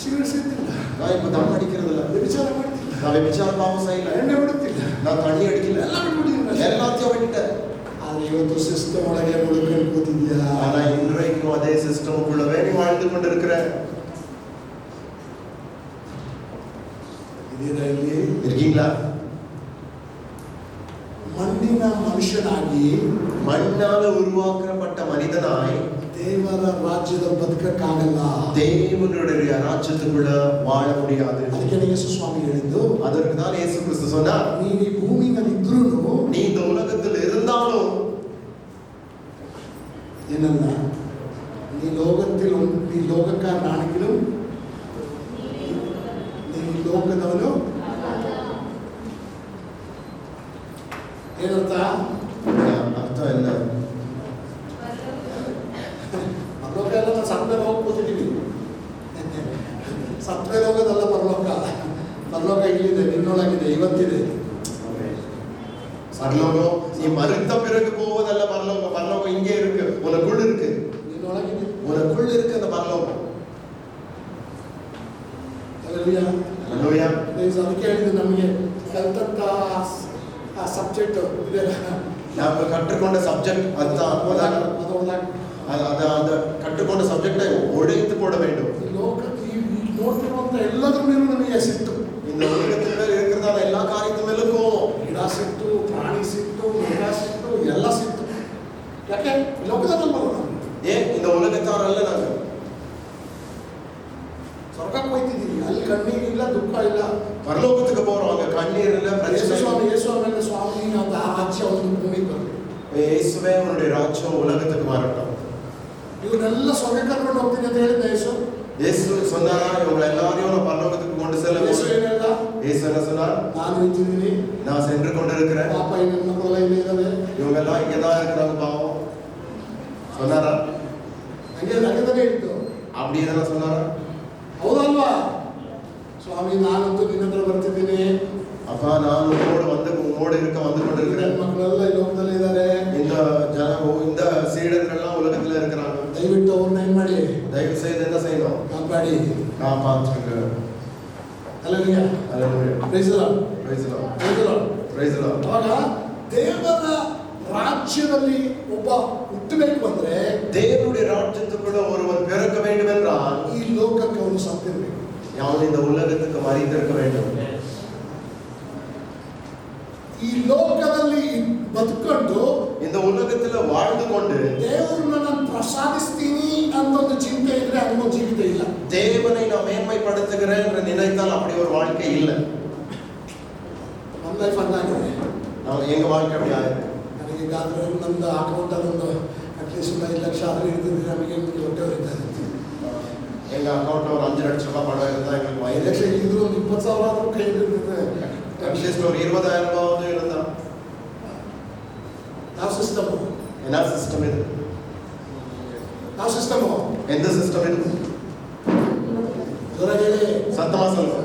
Cigarette ಸೇರ್ತಿಲ್ಲ, நான் இப்ப தம் அடிக்கிறதில்ல, விபச்சார ಮಾಡ್ತಿಲ್ಲ, நான் விபச்சார பாவம் செய்யல, ಎಣ್ಣೆ ಬಿಡುತ್ತಿಲ್ಲ, நான் தண்ணி அடிக்கல, ಎಲ್ಲ ಬಿಟ್ಬಿಟ್ಟಿದ್ದೀನಿ. எல்லாத்தையும் விட்டுட்டேன். ಆದ್ರೆ ಇವತ್ತು ಸಿಸ್ಟಮ್ ಒಳಗೆ ಮುಳುಕೊಂಡು ಕೂತಿದ್ಯಾ? ஆனா இன்றைக்கும் அதே சிஸ்டமுக்குள்ளவே நீ வாழ்ந்து கொண்டிருக்கிற. ಇದೀರಾ ಇಲ್ಲಿ? இருக்கீங்களா? ಮಣ್ಣಿನ ಮನುಷ್ಯನಾಗಿ, மண்ணால உருவாக்கப்பட்ட மனிதனாய் ದೇವರ ರಾಜ್ಯದ ಬದುಕಕ್ಕಾಗಲ್ಲ. தேவனுடைய ராஜ்யத்துக்குள்ள வாழ முடியாது. ಅದಕ್ಕೆ ಯೇಸು ಸ್ವಾಮಿ ಹೇಳಿದ್ದು, அதற்கு தான் இயேசு கிறிஸ்து சொன்னார், ನೀ ಈ ಭೂಮಿನಲ್ಲಿ ಇದ್ರೂ, நீ இந்த உலகத்தில் இருந்தாலும் ಏನಲ್ಲ, നീ ലോകക്കാരനാണെങ്കിലും നീ ಲೋಕದವನು. ಏನರ್ಥ? ಅರ್ಥ ಇಲ್ಲ. ಪರಲೋಕ ಎಲ್ಲ ನಾವು ಸತ್ತ ಮೇಲೆ ಹೋಗಿ ಕೂತಿದ್ದೀವಿ. ಸತ್ತ ಮೇಲೆ ಹೋಗೋದಲ್ಲ ಪರಲೋಕ. ಪರಲೋಕ ಇಲ್ಲಿದೆ, ನಿನ್ನೊಳಗಿದೆ, ಇವತ್ತಿದೆ. பரலோகம் நீ மரித்த பிறகு போவதல்ல பரலோகம். பரலோகம் இங்கே இருக்கு, உனக்குள்ள இருக்கு, ನಿನ್ನೊಳಗಿದೆ, உனக்குள்ள இருக்கு அந்த பரலோகம். ಹಲ್ಲೆಲೂಯಾ. ಹಲ್ಲೆಲೂಯಾ. ಅದಕ್ಕೆ ಹೇಳಿದ್ದು ನಮಗೆ ಕಲ್ತಂತ ಆ ಸಬ್ಜೆಕ್ಟ್ ಇದೆಲ್ಲ, ನಾವು ಕಟ್ಟಿಕೊಂಡ ಸಬ್ಜೆಕ್ಟ್ ಅದು ಕಟ್ಟಿಕೊಂಡ ಸಬ್ಜೆಕ್ಟ್ ಒಡೆದು ಕೊಡ வேண்டும். ನೋಡ್ತಿರುವಂತ ಎಲ್ಲದ್ರ ಮೇಲೂ ನಮಗೆ ಸಿಟ್ಟು. இந்த உலகத்தின் மேல் இருக்கிறதான எல்லா காரியத்தின் மேலும் கோவம். ಗಿಡ ಸಿಟ್ಟು, ಪ್ರಾಣಿ ಸಿಟ್ಟು, ಮೃಗ ಸಿಟ್ಟು, ಎಲ್ಲ ಸಿಟ್ಟು. ಯಾಕೆ? ಲೋಕದಲ್ಲಿ ಬರೋಣ. இந்த ಉಲಗತ್ತಾರ ಅಲ್ಲ. ನಾವು ಸ್ವರ್ಗಕ್ಕೆ ಹೋಗ್ತಿದ್ದೀವಿ, ಅಲ್ಲಿ ಕಣ್ಣೀರಿಲ್ಲ, ದುಃಖ ಇಲ್ಲ. ಪರಲೋಕಕ್ಕೆ போறோம், அங்க கண்ணீர் இல்ல, பிரச்சனை இல்ல. ಯೇಸು ಆಮೇಲೆ ಸ್ವಾಮಿ ಅಂತ ಆ ರಾಜ್ಯ ಒಂದು ಭೂಮಿಗೆ ಬರಲಿ. ಯೇಸುವೇ உன்னுடைய ராஜ்யம் உலகத்துக்கு வரட்டும். ಇವನ್ನೆಲ್ಲ ಸ್ವರ್ಗ ಕರ್ಕೊಂಡು ಹೋಗ್ತೀನಿ ಅಂತ ಹೇಳಿದ ಯೇಸು. ಯೇಸು சொன்னாரா இவங்க எல்லாரையும் நான் பரலோகத்துக்கு கொண்டு செல்ல ಯೇಸು ಏನೆಲ್ಲ? ಯೇಸು என்ன சொன்னார்? ನಾನು ಇದ್ದೀನಿ, நான் சென்று கொண்டிருக்கிறேன், ಪಾಪ ಈ ನನ್ನ ಮಕ್ಕಳೆಲ್ಲ ಇಲ್ಲೇ ಇದ್ದಾವೆ, இவங்க எல்லாம் இங்கே தான் இருக்கிறாங்க பாவம் சொன்னாரா? ಹಂಗೆ ತಾನೇ ಹೇಳಿದ್ದು. அப்படி எதனா சொன்னாரா? ಹೌದಲ್ವಾ? ಸ್ವಾಮಿ ನಾನಂತೂ ನಿನ್ನ ಹತ್ರ ಬರ್ತಿದ್ದೀನಿ, அப்பா நான் உங்களோடு இருக்க வந்து கொண்டிருக்கிறேன், ನನ್ನ ಮಕ್ಕಳೆಲ್ಲ ಈ ಲೋಕದಲ್ಲಿ ಇದ್ದಾರೆ, இந்த சீடர்கள்லாம் உலகத்துல இருக்கிறாங்க, ದಯವಿಟ್ಟು ಅವ್ರನ್ನ ಏನ್ ಮಾಡಿ, தயவு செய்து என்ன செய்யணும்? ಕಾಪಾಡಿ. காப்பாற்றுங்க. Hallelujah. Hallelujah. Praise the Lord. Praise the Lord. Praise the Lord. Praise the Lord. ಅವಾಗ ದೇವರ ರಾಜ್ಯದಲ್ಲಿ ಒಬ್ಬ ಹುಟ್ಟಬೇಕು ಅಂದ್ರೆ, தேவனுடைய ராஜ்யத்துக்குள்ள ஒருவன் பிறக்க வேண்டும் என்றால் ಈ ಲೋಕಕ್ಕೆ ಅವನು ಸತ್ತಿರಬೇಕು. அவன் இந்த உலகத்துக்கு மறித்திருக்க வேண்டும். ಈ ಲೋಕದಲ್ಲಿ ಬದುಕೊಂಡು இந்த உலகத்துல வாழ்ந்து கொண்டு ದೇವರನ್ನ ನಾನು ಪ್ರಸಾದಿಸ್ತೀನಿ ಅಂತ ಒಂದು ಚಿಂತೆ ಇದ್ರೆ ಅವನ ಜೀವಿತ ಇಲ್ಲ. தேவனை நான் மேன்மைப்படுத்துகிறேன் என்று நினைத்தால் அப்படி ஒரு வாழ்க்கை இல்லை. ನನ್ನ ಲೈಫ್ ಅಂತಾಗಿದೆ. எங்க வாழ்க்கை அப்படி ஆயிருக்கு. ನನಗೆ ಈಗಾದ್ರೂ ನಮ್ದು ಅಕೌಂಟ್ ಅದೊಂದು ಅಟ್ಲೀಸ್ಟ್ 5 ಲಕ್ಷ ಆದ್ರೆ ಇರ್ತದೆ, ನಮಗೆ ಹೊಟ್ಟೆ ಹೊರಿತಾರೆ. எங்க அக்கௌண்ட்ல ஒரு 5 லட்சம் ரூபாய் பணம் இருந்தா எங்களுக்கு 5 ಲಕ್ಷ ಇದ್ರು ಒಂದು 20,000 ಆದ್ರೂ ಕೈಯಲ್ಲಿ ಇರ್ತದೆ. அட்லீஸ்ட் ஒரு 20,000 ரூபாய் இருந்தா. ಯಾವ ಸಿಸ್ಟಮ್? என்ன சிஸ்டம் இது? ಯಾವ ಸಿಸ್ಟಮ್? எந்த சிஸ்டம் இது? ಜೋರಾಗಿ ಹೇಳಿ. சத்தமா சொல்லுங்க.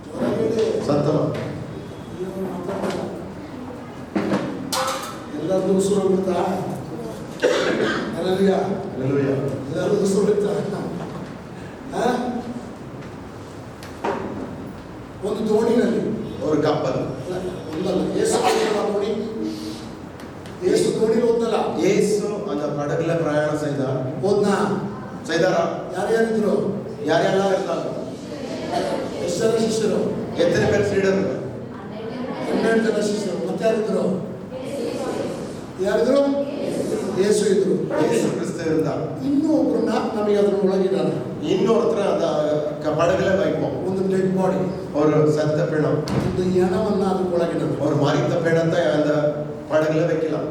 ಜೋರಾಗಿ ಹೇಳಿ. சத்தமா. ಎಲ್ಲರೂ ಉಸಿರು ಹೋಗ್ಬಿಡ್ತಾ? ಹಲ್ಲೆಲೂಯಾ. ஹல்லேலூயா. ಎಲ್ಲರೂ ಉಸಿರು ಹೋಗ್ತಾ? ಒಂದು ದೋಣಿನಲ್ಲಿ, ஒரு கப்பல் ಒಂದಲ್ಲ, ಯೇಸು ದೋಣಿ, ಯೇಸು ದೋಣಿ ಹೋದ್ನಲ್ಲ, இயேசு அந்த படகுல பிரயாணம் செய்தார். ಹೋದ್ನಾ? செய்தாரா? ಯಾರ್ಯಾರಿದ್ರು? யாரெல்லாம் இருந்தாங்க? ಎಷ್ಟು ಜನ ಶಿಷ್ಯರು? எத்தனை பேர் சீடர்கள்? 12 ಜನ ಶಿಷ್ಯರು. ಮತ್ತೆ ಯಾರಿದ್ರು? ಯಾರಿದ್ರು? ಯೇಸು ಇದ್ರು. இயேசு கிறிஸ்து இருந்தார். ಇನ್ನೂ ಒಬ್ಬರನ್ನ ನಮಗೆ ಅದರ ಒಳಗಿದ್ದಾರೆ. இன்னொருத்தர் அந்த படகுல வைப்போம். ಒಂದು ಡೆಡ್ ಬಾಡಿ, ஒரு செத்த பிணம், ಒಂದು ಹೆಣವನ್ನ ಅದರ ಒಳಗಿದ್ದಾರೆ. ஒரு மரித்த பிணத்தை அந்த படகுல வைக்கலாம்.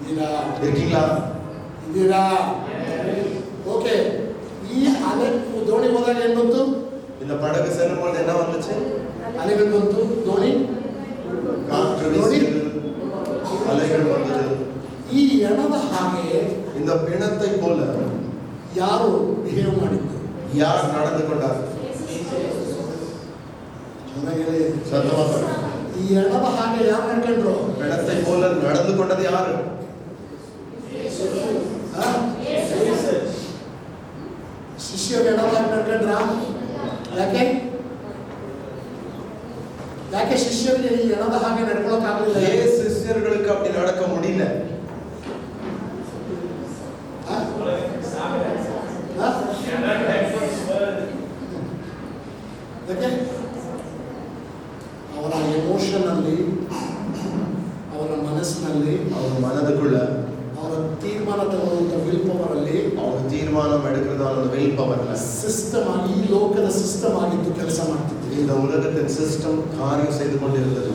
ಇದೀರಾ? இருக்கீங்களா? ಇದೀರಾ? ಓಕೆ. ಈ ಅಲೆ ದೋಣಿ ಹೋದಾಗ ಏನ್ ಬಂತು? இந்த படகு செல்லும்போது என்ன வந்துச்சு? ಅಲೆಗಳು ಬಂತು, ದೋಣಿ காற்று வீசியது, அலைகள் வந்தது. ಈ ಹೆಣದ ಹಾಗೆ இந்த பிணத்தை போல ಯಾರು ಬಿಹೇವ್ ಮಾಡಿದ್ದು? யார் நடந்து கொண்டார்? சத்தமா சொல்லுங்க. ಈ ಹೆಣದ ಹಾಗೆ ಯಾರು ನಡ್ಕೊಂಡ್ರು? பிணத்தை போல நடந்து கொண்டது யாரு? ಶಿಷ್ಯರು ಹೆಣದ ಹಾಗೆ ನಡ್ಕೊಂಡ್ರ? ಯಾಕೆ ಯಾಕೆ ಶಿಷ್ಯರಿಗೆ ಈ ಎಣದ ಹಾಗೆ ನಡ್ಕೊಳಕ್ಕಾಗಲಿಲ್ಲ? ஏன் சிஷ்யர்களுக்கு அப்படி நடக்க முடியல? ಆ? ಆ? ಯಾಕೆ ಅವರ ಎಮೋಷನ್ ಅಲ್ಲಿ, ಅವರ ಮನಸ್ಸಿನಲ್ಲಿ, அவங்க மனதுக்குள்ள ಅವರ ತೀರ್ಮಾನ ತಗೊಳ್ಳುವಂತ ವಿಲ್ ಪವರ್ ಅಲ್ಲಿ, அவங்க தீர்மானம் எடுக்கிறதான அந்த வில் பவர்ல ಸಿಸ್ಟಮ್ ಆಗಿ, ಈ ಲೋಕದ ಸಿಸ್ಟಮ್ ಆಗಿದ್ದು ಕೆಲಸ ಮಾಡ್ತಿದ್ರು. இந்த உலகத்தின் சிஸ்டம் காரியம் செய்து கொண்டிருந்தது.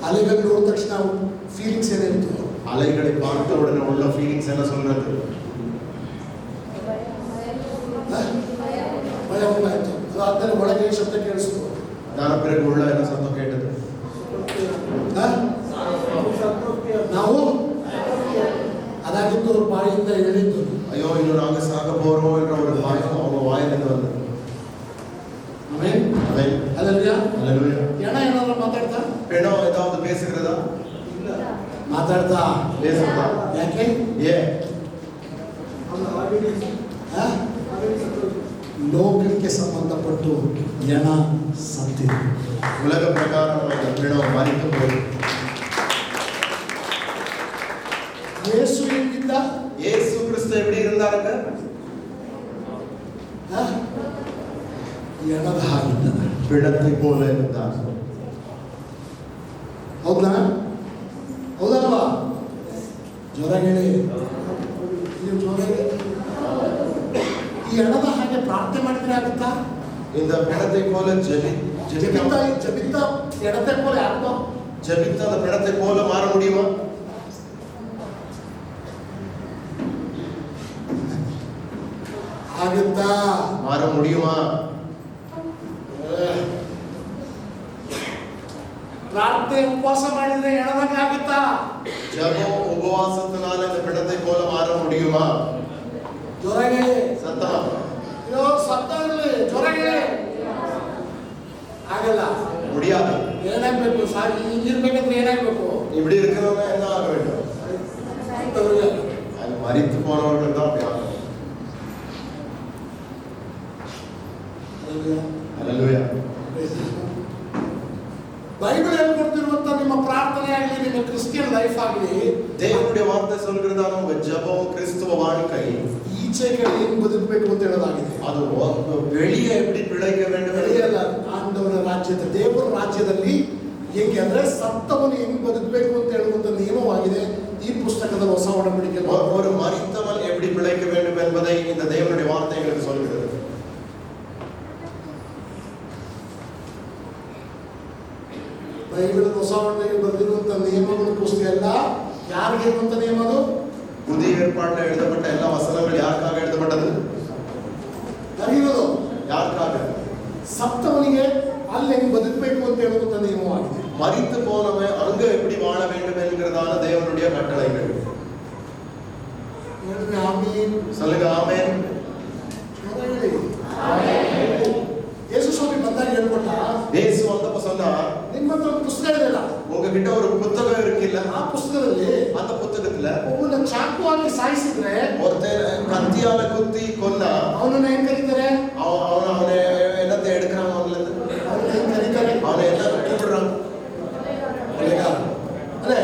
ಅಲೆಗಳು ನೋಡಿದ ತಕ್ಷಣ ಫೀಲಿಂಗ್ಸ್ ಏನಿತ್ತು? அலைகளை பார்த்த உடனே உள்ள ஃபீலிங்ஸ் என்ன சொல்றது? ಭಯ ಉಂಟಾಯ್ತು. ಅದಾದ್ಮೇಲೆ ಒಳಗೆ ಶಬ್ದ ಕೇಳಿಸ್ತು. ಅದಾದ பிறகு உள்ள என்ன சத்தம் கேட்டது? ನಾವು ಅದಾಗಿದ್ದು ಅವ್ರ ಬಾಯಿಂದ ಹೇಳಿದ್ದು, ஐயோ இன்னும் நாங்க சாக போறோம் என்ற ஒரு பயம் அவங்க வாயிலிருந்து வந்தது. ಆಮೆನ್. ஆமென். ಹಲ್ಲೆಲೂಯಾ. ஹல்லேலூயா. ಹೆಣ ಏನಾದ್ರು ಮಾತಾಡ್ತಾ? பெண்ணோ ஏதாவது பேசுகிறதா? ಮಾತಾಡ್ತಾ? பேசுறதா? ಯಾಕೆ? ஏன்? ಲೋಕಕ್ಕೆ ಸಂಬಂಧಪಟ್ಟು ಹೆಣ ಸತ್ತಿದೆ. உலக பிரகாரமாக பெண்ணோ மரித்து போய் ಯೇಸು ಹೇಗಿದ್ದ? இயேசு கிறிஸ்து எப்படி இருந்தாருங்க? ಹೆಣದ ಹಾಗಿದ್ದ. பிணத்தை போல இருந்தார். ಹೌದಾ? ಹೌದಲ್ವಾ? ಜ್ವರ ಹೇಳಿ, ನೀವು ಜ್ವರ ಹೇಳಿ. ಈ ಹೆಣದ ಹಾಗೆ ಪ್ರಾರ್ಥನೆ ಮಾಡಿದ್ರೆ ಆಗುತ್ತಾ? இந்த பிணத்தை போல ಜಬಿತ ಎಡತೆ ಪೋಲ ಆಗುತ್ತಾ? ஜெபித்த அந்த பிணத்தை போல மாற முடியுமா? ಆಗುತ್ತಾ? மாற முடியுமா? ಪ್ರಾರ್ಥನೆ ಉಪವಾಸ ಮಾಡಿದ್ರೆ ಹೆಣದಂಗೆ ಆಗುತ್ತಾ? ஜெபம் உபவாசத்தினால இந்த பிணத்தை போல மாற முடியுமா? ಜ್ವರಗೆ சத்தமா ಸತ್ತಲ್ಲಿ ಜ್ವರಗೆ ಆಗಲ್ಲ, முடியாது. ಏನಾಗ್ಬೇಕು? ಹಿಂಗಿರ್ಬೇಕಂದ್ರೆ ಏನಾಗ್ಬೇಕು? இப்படி இருக்கிறவங்க என்ன ஆக வேண்டும்? அது மரித்து போனவர்கள் தான் அப்படி ஆகணும். ஹல்லேலூயா. ಬೈಬಲ್ ಹೇಳ್ಕೊಡ್ತಿರುವಂತ ನಿಮ್ಮ ಪ್ರಾರ್ಥನೆ ಆಗಲಿ, ನಿಮ್ಮ ಕ್ರಿಸ್ಟಿಯನ್ ಲೈಫ್ ಆಗಲಿ, தேவனுடைய வார்த்தை சொல்கிறதான உங்க ஜெபம் கிறிஸ்துவ வாழ்க்கை ಈಚೆ ಕಡೆ ಏನು ಬದುಕಬೇಕು ಅಂತ ಹೇಳೋದಾಗಿದೆ. அது வெளியே எப்படி பிழைக்க வேண்டும் ಬೆಳೆಯಲ್ಲ. ಆಂಡವರ ರಾಜ್ಯದ, ದೇವರ ರಾಜ್ಯದಲ್ಲಿ ಹೇಗೆ ಅಂದ್ರೆ ಸತ್ತವನು ಹೆಂಗ್ ಬದುಕಬೇಕು ಅಂತ ಹೇಳುವಂತ ನಿಯಮವಾಗಿದೆ ಈ ಪುಸ್ತಕದಲ್ಲಿ, ಹೊಸ ಒಡಂಬಡಿಕೆ. ஒரு மரித்தவன் எப்படி பிழைக்க வேண்டும் என்பதை இந்த தேவனுடைய வார்த்தை எங்களுக்கு சொல்கிறது. ಬೈಬಲ್ ಹೊಸ ಒಡಂಬಡಿಕೆ ಬರೆದಿರುವಂತ ನಿಯಮಗಳು ಪುಸ್ತಕ ಎಲ್ಲ ಯಾರಿಗೆ ಇರುವಂತ ನಿಯಮ? ಅದು புதிய ஏற்பாட்டில் எழுதப்பட்ட எல்லா வசனங்கள் யாருக்காக எழுதப்பட்டது? ಬರೆಯುವುದು யாருக்காக? ಸತ್ತವನಿಗೆ ಅಲ್ಲಿ ಹೆಂಗ್ ಬದುಕಬೇಕು ಅಂತ ಹೇಳುವಂತ ನಿಯಮವಾಗಿದೆ. மரித்து போனவன் அங்க எப்படி வாழ வேண்டும் என்கிறதான தேவனுடைய கட்டளைகள். ಹೇಳ್ರಿ ಆಮೀನ್. சொல்லுங்க ஆமென். ಯೇಸು ಸ್ವಾಮಿ ಬಂದಾಗ ಹೇಳ್ಕೊಟ್ಟ, இயேசு வந்தப்ப சொன்னார், ನಿಮ್ಮ ಹತ್ರ ಒಂದು ಪುಸ್ತಕ ಇದೆಯಲ್ಲ, உங்ககிட்ட ஒரு புத்தகம் இருக்குல்ல, ಆ ಪುಸ್ತಕದಲ್ಲಿ அந்த புத்தகத்துல ಒಬ್ಬನ ಚಾಕು ಹಾಕಿ ಸಾಯಿಸಿದ್ರೆ ஒருத்தன் கத்தியால குத்தி கொன்னா ಅವನನ್ನ ಏನ್ ಕರೀತಾರೆ? அவனை என்னத்தை எடுக்கிறான்? அவன்ல இருந்து ಅವನ್ನ ಏನ್ ಕರೀತಾರೆ? அவனை என்ன கூப்பிடுறான்? ಕೊಲೆಗಾರ. ಅದೇ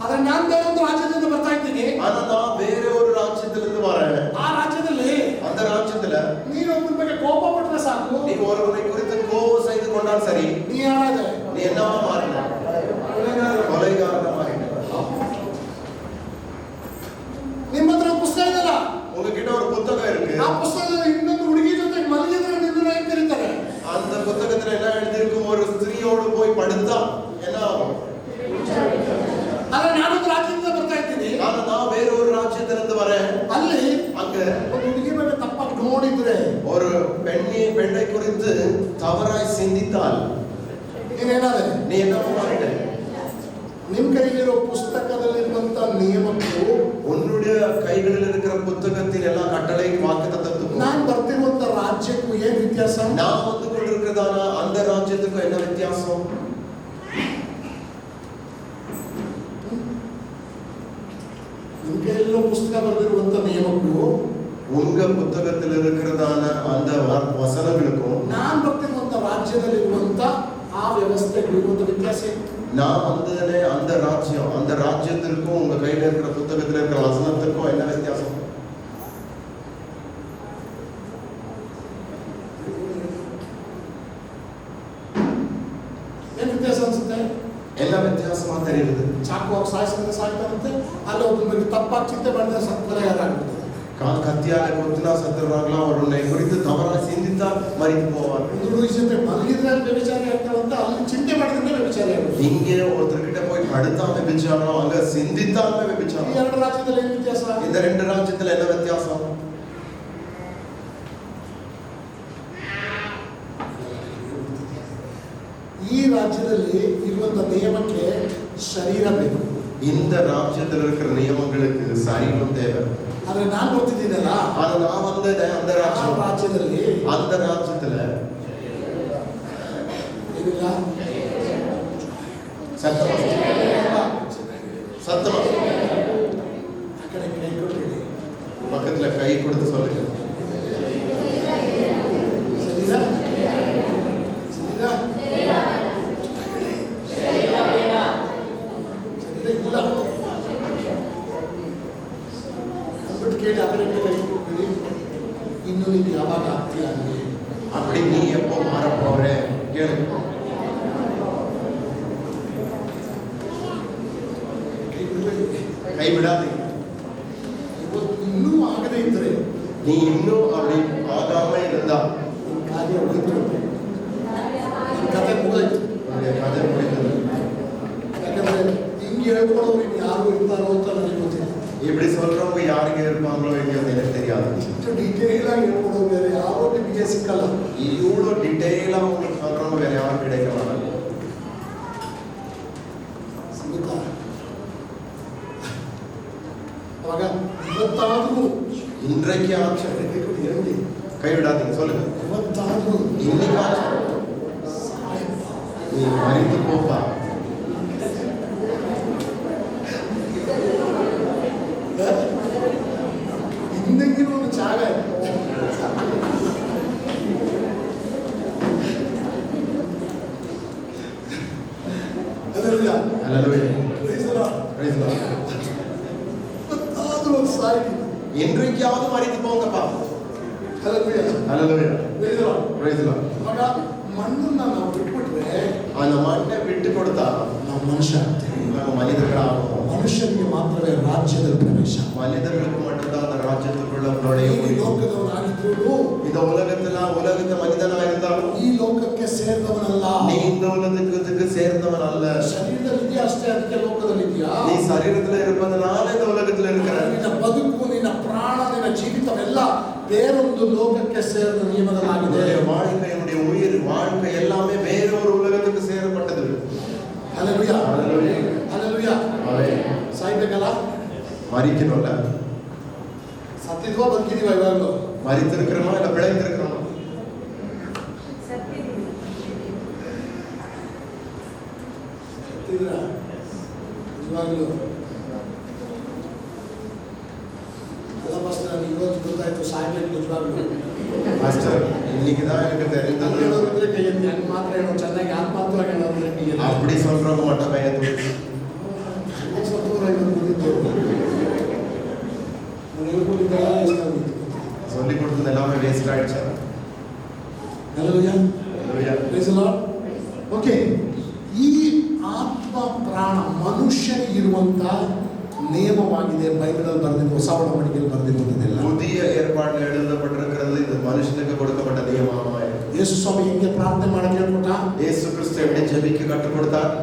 ಆದ್ರೆ ನಾನು ಬೇರೆ ಒಂದು ರಾಜ್ಯದಿಂದ ಬರ್ತಾ ಇದ್ದೀನಿ, ஆனா நான் வேற ஒரு ராஜ்யத்திலிருந்து வரேன். ಆ ರಾಜ್ಯದಲ್ಲಿ அந்த ராஜ்யத்துல ನೀನು ಒಬ್ಬನ ಬಗ್ಗೆ ಕೋಪ ಪಟ್ರೆ ಸಾಕು, நீ ஒருவனை குறித்து கோபம் செய்து கொண்டால் சரி, ನೀ ಯಾರಾದೆ? நீ என்னவா மாறின? கொலைகாரனா மாறின. ನಿಮ್ಮ ಹತ್ರ ಒಂದು ಪುಸ್ತಕ ಇದೆಯಲ್ಲ, உங்ககிட்ட ஒரு புத்தகம் இருக்கு, ಆ ಪುಸ್ತಕದಲ್ಲಿ ಇನ್ನೊಂದು ಹುಡುಗಿ ಜೊತೆ ಮಲಗಿದ್ರೆ ನಿನ್ನ ಏನ್ ಕರೀತಾರೆ? அந்த புத்தகத்துல என்ன எழுதியிருக்கும்? ஒரு ஸ்திரீயோடு போய் படுத்தா என்ன ஆகும்? ಆದ್ರೆ ನಾನೊಂದು ರಾಜ್ಯದಿಂದ ಬರ್ತಾ ಇದ್ದೀನಿ, நான் வேற ஒரு ராஜ்யத்திலிருந்து வரேன். ಅಲ್ಲಿ அங்க ಒಂದು ಹುಡುಗಿ ಮೇಲೆ ತಪ್ಪಾಗಿ ನೋಡಿದ್ರೆ ஒரு பெண்ணை குறித்து தவறாய் சிந்தித்தால் ನೀನೇನಾದ್ರೆ? நீ என்னவா மாறின? ನಿಮ್ ಕೈಲಿರೋ ಪುಸ್ತಕದಲ್ಲಿರುವಂತ ನಿಯಮಕ್ಕೂ உன்னுடைய கைகளில் இருக்கிற புத்தகத்தின் எல்லா கட்டளையும் வாக்குத்தத்தத்துக்கும் ನಾನು ಬರ್ತಿರುವಂತ ರಾಜ್ಯಕ್ಕೂ ಏನ್ ವ್ಯತ್ಯಾಸ? நான் வந்து கொண்டிருக்கிறதான அந்த ராஜ்யத்துக்கும் என்ன வித்தியாசம்? ನಿಮ್ ಕೈಲಿರೋ ಪುಸ್ತಕ ಬರೆದಿರುವಂತ ನಿಯಮಕ್ಕೂ உங்க புத்தகத்தில் இருக்கிறதான அந்த வசனங்களுக்கும் நான் ಬರ್ತಿರುವಂತ ರಾಜ್ಯದಲ್ಲಿರುವಂತ ಆ ವ್ಯವಸ್ಥೆಗಳಿರುವಂತ ವ್ಯತ್ಯಾಸ ಏನು? நான் வந்ததுனே அந்த ராஜ்யத்திற்கும் உங்க கையில இருக்கிற புத்தகத்துல இருக்கிற வசனத்திற்கும் என்ன வித்தியாசம்? ಏನು ವ್ಯತ್ಯಾಸ ಅನ್ಸುತ್ತೆ? ಎಲ್ಲ ವ್ಯತ್ಯಾಸமா தெரியுது. ಚಾಕು ಹಾಕಿ ಸಾಯಿಸಿದ್ರೆ ಸಾಯ್ತಾರಂತೆ, ಅಲ್ಲಿ ಒಬ್ಬನ ಬಗ್ಗೆ ತಪ್ಪಾಗಿ ಚಿಂತೆ ಮಾಡಿದ್ರೆ ಸತ್ಕರೆಯಾರಾಗ್ಬಿಡ್ತದೆ. கத்தியால கொத்தினா சத்துருவாங்களாம், அவர் உன்னை குறித்து தவறாக சிந்தித்தால் மறித்து போவார். ಜೊತೆ ಮಲಗಿದ್ರೆ ವ್ಯಭಿಚಾರಿ ಆಗ್ತಾರಂತ, ಅಲ್ಲಿ ಚಿಂತೆ ಮಾಡಿದ್ರೆ ವ್ಯಭಿಚಾರಿ ಆಗುತ್ತೆ. இங்கே ஒருத்தர்கிட்ட போய் படுத்தாம விபிச்சாரம், அங்க சிந்தித்தாம விபிச்சாரம். ಈ ಎರಡು ರಾಜ್ಯದಲ್ಲಿ ಏನು ವ್ಯತ್ಯಾಸ? இந்த ரெண்டு ராஜ்யத்துல என்ன வித்தியாசம்? ಈ ರಾಜ್ಯದಲ್ಲಿ ಇರುವಂತ ನಿಯಮಕ್ಕೆ ಶರೀರ ಬೇಕು. இந்த ராஜ்யத்தில் இருக்கிற நியமங்களுக்கு சரீரம் தேவை. ಆದ್ರೆ ನಾನು ಗೊತ್ತಿದ್ದೀನಲ್ಲ, ஆனா நான் வந்தேன் அந்த ರಾಜ್ಯದಲ್ಲಿ அந்த ராஜ்யத்துல ಏನಿಲ್ಲ, சத்தமா சத்தமா ಆ ಕಡೆ ಕೈ ಕೊಟ್ಟಿದೆ, பக்கத்துல கை கொடுத்து சொல்லுங்க. ಶರೀರ ಇಲ್ಲ ಅಂದ್ಬಿಟ್ಟು ಕೇಳಿ, ಆ ಕಡೆ ಕೈ ಕೊಟ್ಟಿರಿ. ಇನ್ನು ನೀನು ಯಾವಾಗ ಆಗ್ತೀಯ ಅಲ್ಲಿ? அப்படி நீ எப்போ மாற போற கேளு. கை விடாதீங்க. ಇವತ್ತು ಇನ್ನೂ ಆಗದೇ ಇದ್ರೆ, நீ இன்னும் அப்படி ஆகாம இருந்தா ಕಾರ್ಯ ಹೋಯ್ತು, ಕತೆ ಮುಗಿದೋಯ್ತು. உன்னுடைய கதை முடிந்தது. ಯಾಕಂದ್ರೆ ಹಿಂಗೆ ಹೇಳ್ಕೊಳ್ಳೋರು ಇನ್ನು ಯಾರು ಇರ್ತಾರೋ ಅಂತ ನನಗೆ ಗೊತ್ತಿಲ್ಲ. இப்படி சொல்றவங்க யாருங்க இருப்பாங்களோ இல்லையோன்னு எனக்கு தெரியாது. ಇಷ್ಟು ಡೀಟೇಲ್ ಆಗಿ ಹೇಳ್ಕೊಡೋರು ಬೇರೆ ಯಾರೋ ನಿಮಗೆ ಸಿಕ್ಕಲ್ಲ. இவ்வளோ டீட்டெயிலா உங்களுக்கு சொல்றவங்க வேற யாரும் கிடைக்க மாட்டாங்க. ಸಿಗುತ್ತಾ? ಅವಾಗ ಇವತ್ತಾದ್ರೂ இன்றைக்கு ஆட்சி ಹೇಳಿ, கை விடாதீங்க, சொல்லுங்க. ಇವತ್ತಾದ್ರೂ இன்னைக்கு ஆட்சி நீ மறித்து போப்பா. ಇನ್ನೆಂಗಿನ ಒಂದು ಜಾಗ Hallelujah. ಇವತ್ತಾದ್ರೂ ಒಂದು ಸಾರಿ இன்றைக்காவது மறித்து போங்கப்பா. Hallelujah. Hallelujah. Praise the Lord. Praise the Lord. ಅವಾಗ ಮಣ್ಣನ್ನ ನಾವು ಬಿಟ್ಬಿಟ್ರೆ அந்த மண்ணை விட்டு கொடுத்தா ನಾವು ಮನುಷ್ಯ ಆಗ್ತೇವೆ. நம்ம மனிதர்களாகும். ಮನುಷ್ಯನಿಗೆ ಮಾತ್ರವೇ ರಾಜ್ಯದ ಪ್ರವೇಶ. மனிதர்களுக்கு மட்டும்தான் அந்த ராஜ்யத்துக்குள்ள ಈ நுழைய ಲೋಕದವನಾಗಿದ್ರು, இந்த உலகத்தை மனிதனா இருந்தாலும் ಈ ಲೋಕಕ್ಕೆ ಸೇರಿದವನಲ್ಲ. நீ இந்த உலகத்துக்கு சேர்ந்தவன் அல்ல. ಶರೀರದಲ್ಲಿ ಇದೆಯಾ ಅಷ್ಟೇ, ಅದಕ್ಕೆ ಲೋಕದಲ್ಲಿ ಇದೆಯಾ? நீ சரீரத்துல இருப்பதனால இந்த உலகத்துல இருக்கிற. ನಿನ್ನ ಬದುಕು, ನಿನ್ನ ಪ್ರಾಣ, ನಿನ್ನ ಜೀವಿತವೆಲ್ಲ ಬೇರೊಂದು ಲೋಕಕ್ಕೆ ಸೇರಿದ ನಿಯಮಗಳಾಗಿದೆ. வாழ்க்கை, என்னுடைய உயிர் வாழ்க்கை எல்லாமே வேற ஒரு உலகத்துக்கு சேரப்பட்டது. Hallelujah. Hallelujah. Hallelujah. Amen. ಸಾಯ್ಬೇಕಲ್ಲ? மரிக்கணும்ல? ಸತ್ತಿದ್ವಾ ಬದುಕಿದೀವಾ? ಇವಾಗಲೂ மரித்திருக்கிறோமா இல்ல பிழைத்திருக்கிறோமா? ಸತ್ತಿದ್ರ ನಿಜವಾಗ್ಲೂ ಅಲ್ಲ ಮಾಸ್ಟರ್, ನನಗೆ ಇವತ್ತು ಗೊತ್ತಾಯ್ತು ಸಾಯ್ಬೇಕು ನಿಜವಾಗ್ಲೂ. மாஸ்டர், இன்னைக்கு தான் எனக்கு ನಾನು தெரிந்தது. ಹೇಳೋದಿದ್ರೆ ಕೈ ಎತ್ತಿ, ಹಂಗೆ ಮಾತ್ರ ಹೇಳೋ, ಚೆನ್ನಾಗಿ ಆತ್ಮಾರ್ಥವಾಗಿ ಹೇಳೋದ್ರೆ ಕೈ ಎತ್ತಿ. அப்படி சொல்றவங்க மட்டும் கையை தூக்கு. ಸತ್ತೋರ ಇವತ್ತು ಬಂದಿದ್ದು ನಾನು ಹೇಳ್ಕೊಂಡಿದ್ದೆಲ್ಲ ಎಷ್ಟಾಗಿತ್ತು. சொல்லி கொடுத்தது எல்லாமே வேஸ்ட் ஆயிடுச்சு. Hallelujah. Hallelujah. Praise the Lord. Okay, ಈ ಆತ್ಮ ಪ್ರಾಣ ಮನುಷ್ಯನಿಗಿರುವಂತ ನಿಯಮವಾಗಿದೆ. ಬೈಬಲಲ್ಲಿ ಬರೆದಿದ್ದು, ಹೊಸ ಒಡಂಬಡಿಕೆಯಲ್ಲಿ ಬರೆದಿರುವುದೆಲ್ಲ. புதிய ஏற்பாட்டில் எழுதப்பட்டிருக்கிறது. இது மனுஷனுக்கு கொடுக்கப்பட்ட நியமமாய். ಯೇಸು ಸ್ವಾಮಿ ಹೆಂಗೆ ಪ್ರಾರ್ಥನೆ ಮಾಡಕ್ಕೆ ಹೇಳ್ಕೊಟ್ಟ? இயேசு கிறிஸ்து எப்படி ஜெபிக்க கற்றுக் கொடுத்தார்?